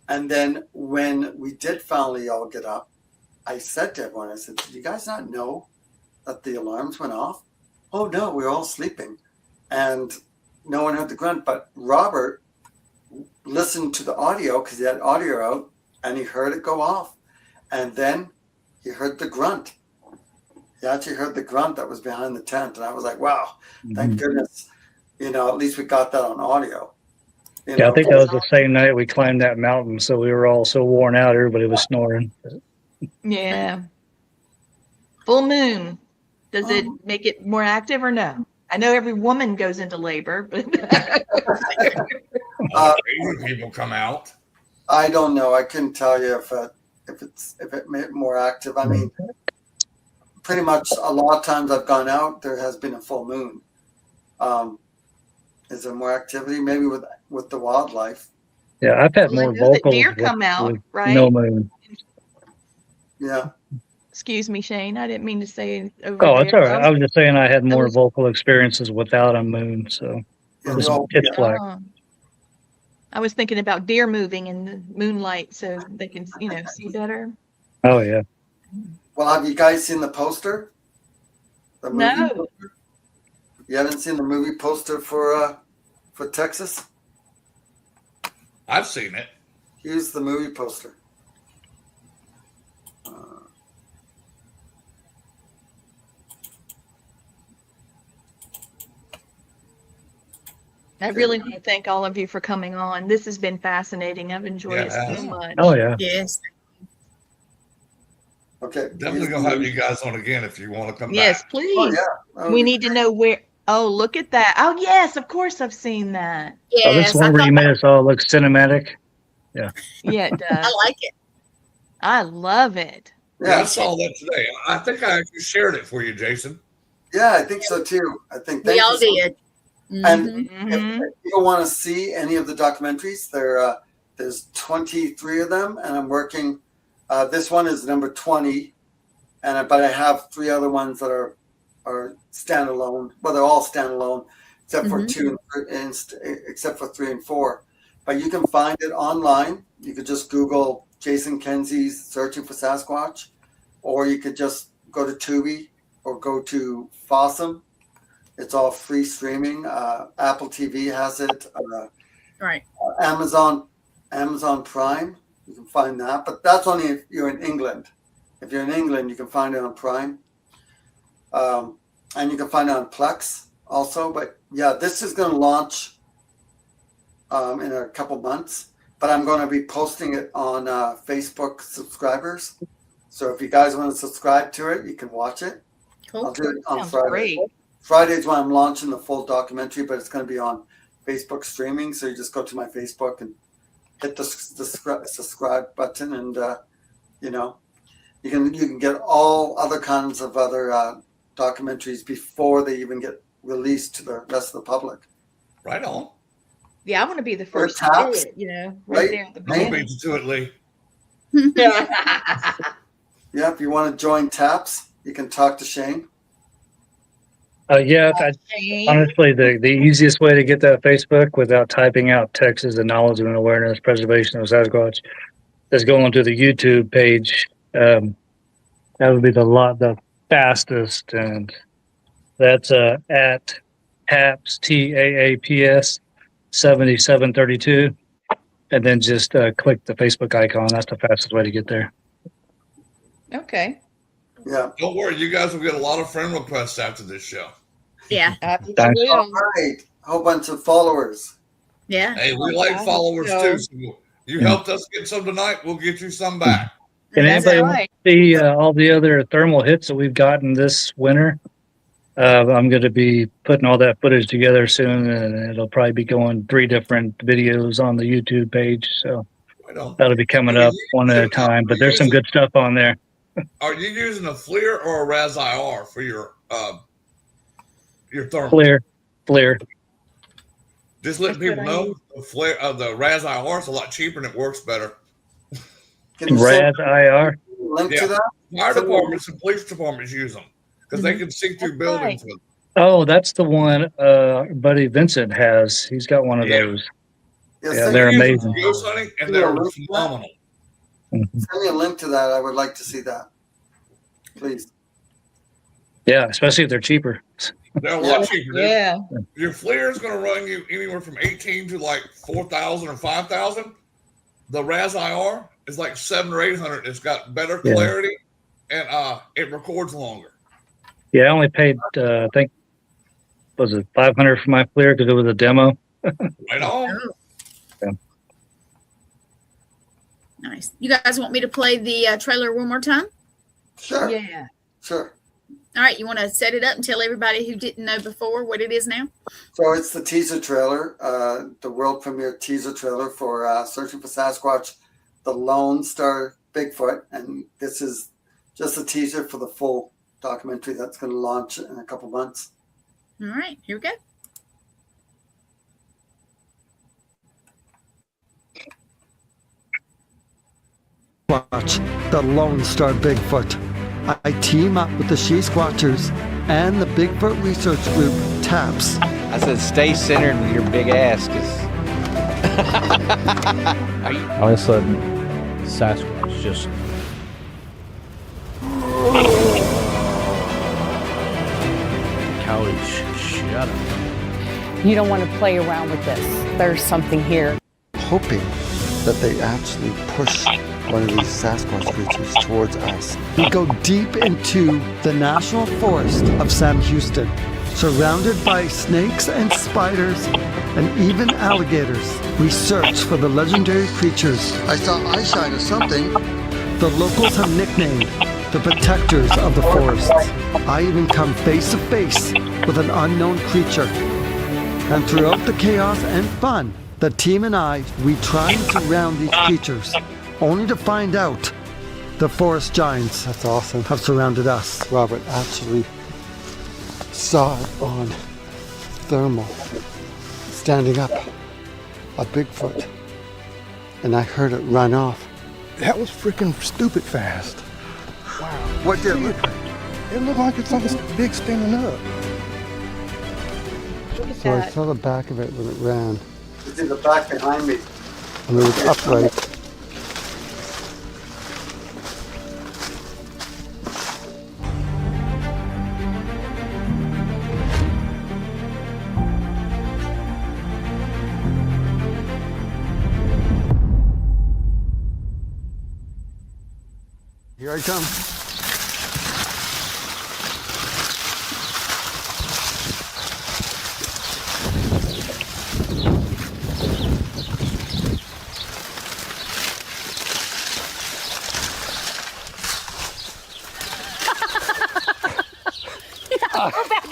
And then when we did finally all get up, I said to everyone, I said, did you guys not know that the alarms went off? Oh no, we were all sleeping, and no one heard the grunt. But Robert listened to the audio because he had audio out, and he heard it go off, and then he heard the grunt. He actually heard the grunt that was behind the tent, and I was like, wow, thank goodness, at least we got that on audio. Yeah, I think that was the same night we climbed that mountain, so we were all so worn out, everybody was snoring. Yeah. Full moon. Does it make it more active or no? I know every woman goes into labor, but Asian people come out. I don't know. I couldn't tell you if it made it more active. I mean, pretty much a lot of times I've gone out, there has been a full moon. Is there more activity? Maybe with the wildlife. Yeah, I've had Well, I more know that vocals deer come out, with right? no moon. Yeah. excuse me, Shane, I didn't mean to say over Oh, there. it's all right. I was just saying I had more was- vocal experiences without a moon, so Yeah, it was they all- pitch black. I was thinking about deer moving in the moonlight so they can, see better. Oh yeah. Well, have you guys seen the poster? The movie No. poster? You haven't seen the movie poster for Texas? I've seen it. Here's the movie poster. I really want to thank all of you for coming on. This has been fascinating. I've enjoyed it so much. Oh yeah. Yes. Okay. Definitely gonna have you guys on again if you want to come Yes, back. please. Oh, yeah. That would We be need to know where. Oh, look at that. Oh, yes, of course I've seen that. Oh, this Yes. one where you made us all look cinematic. Yeah, it I does. like it. I love it. Yeah, I saw that today. I think I actually shared it for you, Jason. Yeah, I think so too. I think We all did. And if you want to see any of the documentaries, there's 23 of them, and I'm working. This one is number 20, but I have 3 other ones that are standalone. Well, they're all standalone except for 2 and except for 3 and 4. But you can find it online. You could just Google Jason Kenzie's Searching for Sasquatch, or you could just go to Tubi or go to Fossum. It's all free streaming. Apple TV has it. Right. Amazon Prime, you can find that. But that's only if you're in England. If you're in England, you can find it on Prime. And you can find it on Plex also. But yeah, this is going to launch in a couple months. But I'm going to be posting it on Facebook subscribers. So if you guys want to subscribe to it, you can watch it. Cool. I'll do it on Sounds Friday. great. Friday's when I'm launching the full documentary, but it's going to be on Facebook streaming. So you just go to my Facebook and hit the subscribe button, and you can get all other kinds of other documentaries before they even get released to the rest of the public. Right on. Yeah, I want to be the first to do it, right there at the We'll beginning. beat you to it, Lee. Yeah, if you want to join TAPS, you can talk to Shane. Honestly, the easiest way to get that Facebook without typing out Texas Acknowledgement Awareness Preservation of Sasquatch is going to the YouTube page. That would be the fastest, and that's at TAPS TAAPS 7732, and then just click the Facebook icon. That's the fastest way to get there. Okay. Yeah. Don't worry, you guys will get a lot of friend requests after this show. Yeah. All right. A whole bunch of followers. Yeah. Hey, we like followers too. So you helped us get some tonight. We'll get you some back. And anybody want to see all the other thermal hits that we've gotten this winter? I'm going to be putting all that footage together soon, and it'll probably be going 3 different videos on the YouTube page. So that'll be coming up one at a time. But there's some good stuff on there. Are you using a FLIR or a RAS-IR for your thermal? FLIR. Just letting people know the FLIR, the RAS-IR is a lot cheaper and it works better. RAS-IR. Link to that. Fire departments and police departments use them because they can see through buildings with them. Oh, that's the one buddy Vincent has. He's got one of those. Yeah, they're amazing. Ghost hunting, and they're phenomenal. Send me a link to that. I would like to see that, please. Yeah, especially if they're cheaper. They're a lot cheaper. Dude. Yeah. Your FLIR is going to run you anywhere from 18 to like 4,000 or 5,000. The RAS-IR is like 700 or 800. It's got better clarity and it records longer. Yeah, I only paid I think was it $500 for my FLIR because it was a demo. Right on. Yeah. Nice. You guys want me to play the trailer one more time? Sure. Yeah. Sure. All right. You want to set it up and tell everybody who didn't know before what it is now? So it's the teaser trailer, the world premiere teaser trailer for Searching for Sasquatch, the Lone Star Bigfoot. And this is just a teaser for the full documentary that's going to launch in a couple months. All right. Here we go. Watch the Lone Star Bigfoot. I team up with the She Squatchers and the Bigfoot Research Group, TAPS. I said, stay centered with your big ass, because... All of a sudden, Sasquatch just... Couch, shut up. You don't want to play around with this. There's something here. Hoping that they actually push one of these Sasquatch creatures towards us. We go deep into the National Forest of Sam Houston, surrounded by snakes and spiders and even alligators. We search for the legendary creatures. I saw eyeshine or something. The locals have nicknamed the protectors of the forests. I even come face to face with an unknown creature. And throughout the chaos and fun, the team and I, we try and surround these creatures, only to find out The forest giants That's awesome. have surrounded us. Robert actually saw it on thermal, standing up, a Bigfoot, and I heard it run off. That was freaking stupid fast. What did it look like? It looked like it's something big standing up. Look at So I that. saw the back of it when it ran. It's in the back behind me. And it was upright. Here I come.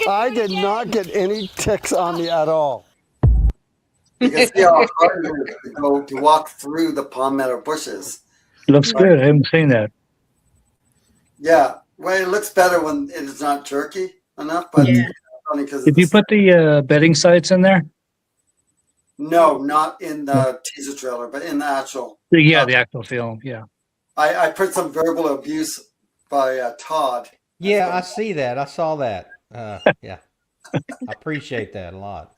I did not get any ticks on me at all. You can see how hard it is to walk through the palmetto bushes. Looks good. I haven't seen that. Yeah, well, it looks better when it is not jerky enough, but Yeah. only because Did you put the bedding sites in there? no, not in the teaser trailer, but in the actual. Yeah, the actual film. Yeah. I put some verbal abuse by Todd. Yeah, I see that. I saw that. Yeah, I appreciate that a lot.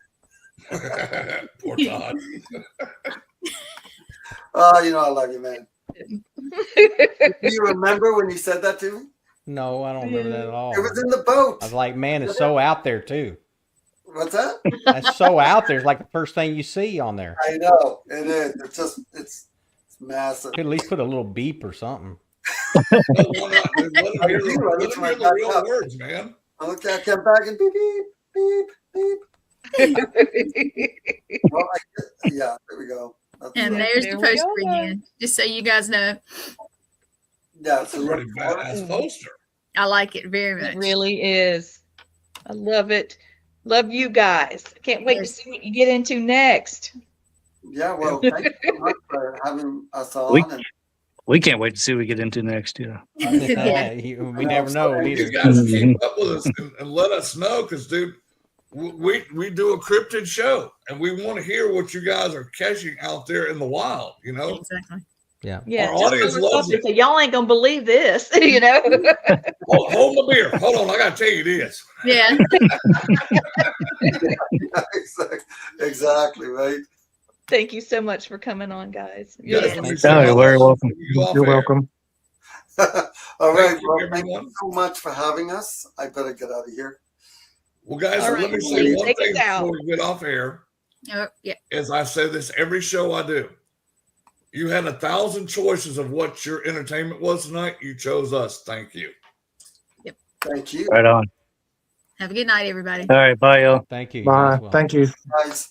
Poor Todd. Oh, you know I love you, man. Do you remember when you said that to me? No, I don't remember that at all. It was in the boat. I was like, man, it's so out there too. What's that? That's so out there. It's like the first thing you see on there. I know it is. It's just it's massive. Could at least put a little beep or something. Why not, dude? Let him hear the real words, man. Okay, I come back and beep beep beep beep. Well, yeah, there we go. That's And right. there's There the we poster go. again, just so you guys know. Yeah, It's a pretty badass poster. I like it very much. It really is. I love it. Love you guys. Can't wait to Yes. see what you get into next. yeah. Well, thank you so much for having us on. We- And We can't wait to see what we get into next. Yeah. Yeah. We never know You either. guys keep up with us and let us know, because, dude, we do a cryptid show, and we want to hear what you guys are catching out there in the wild. You know, Exactly. Yeah. Yeah. Our just audience call us loves up and it. say, y'all ain't gonna believe this, you know. Hold my beer. Hold on, I gotta tell you this. Yeah. exactly right. Thank you so much for coming on, guys. You guys Really can be Oh, you're very welcome. You off You're air. welcome. All right. Thank you, Well, thank everyone. you so much for having us. I better get out of here. Well, guys, All let right, me say please one take us thing out. before we get off air. Oh, yeah. As I say this every show I do, you had 1,000 choices of what your entertainment was tonight. You chose us. Thank you. Thank you, Right on. Have a good night, everybody. All right. Bye, y'all. Thank you. Bye. as well. Thank you. guys.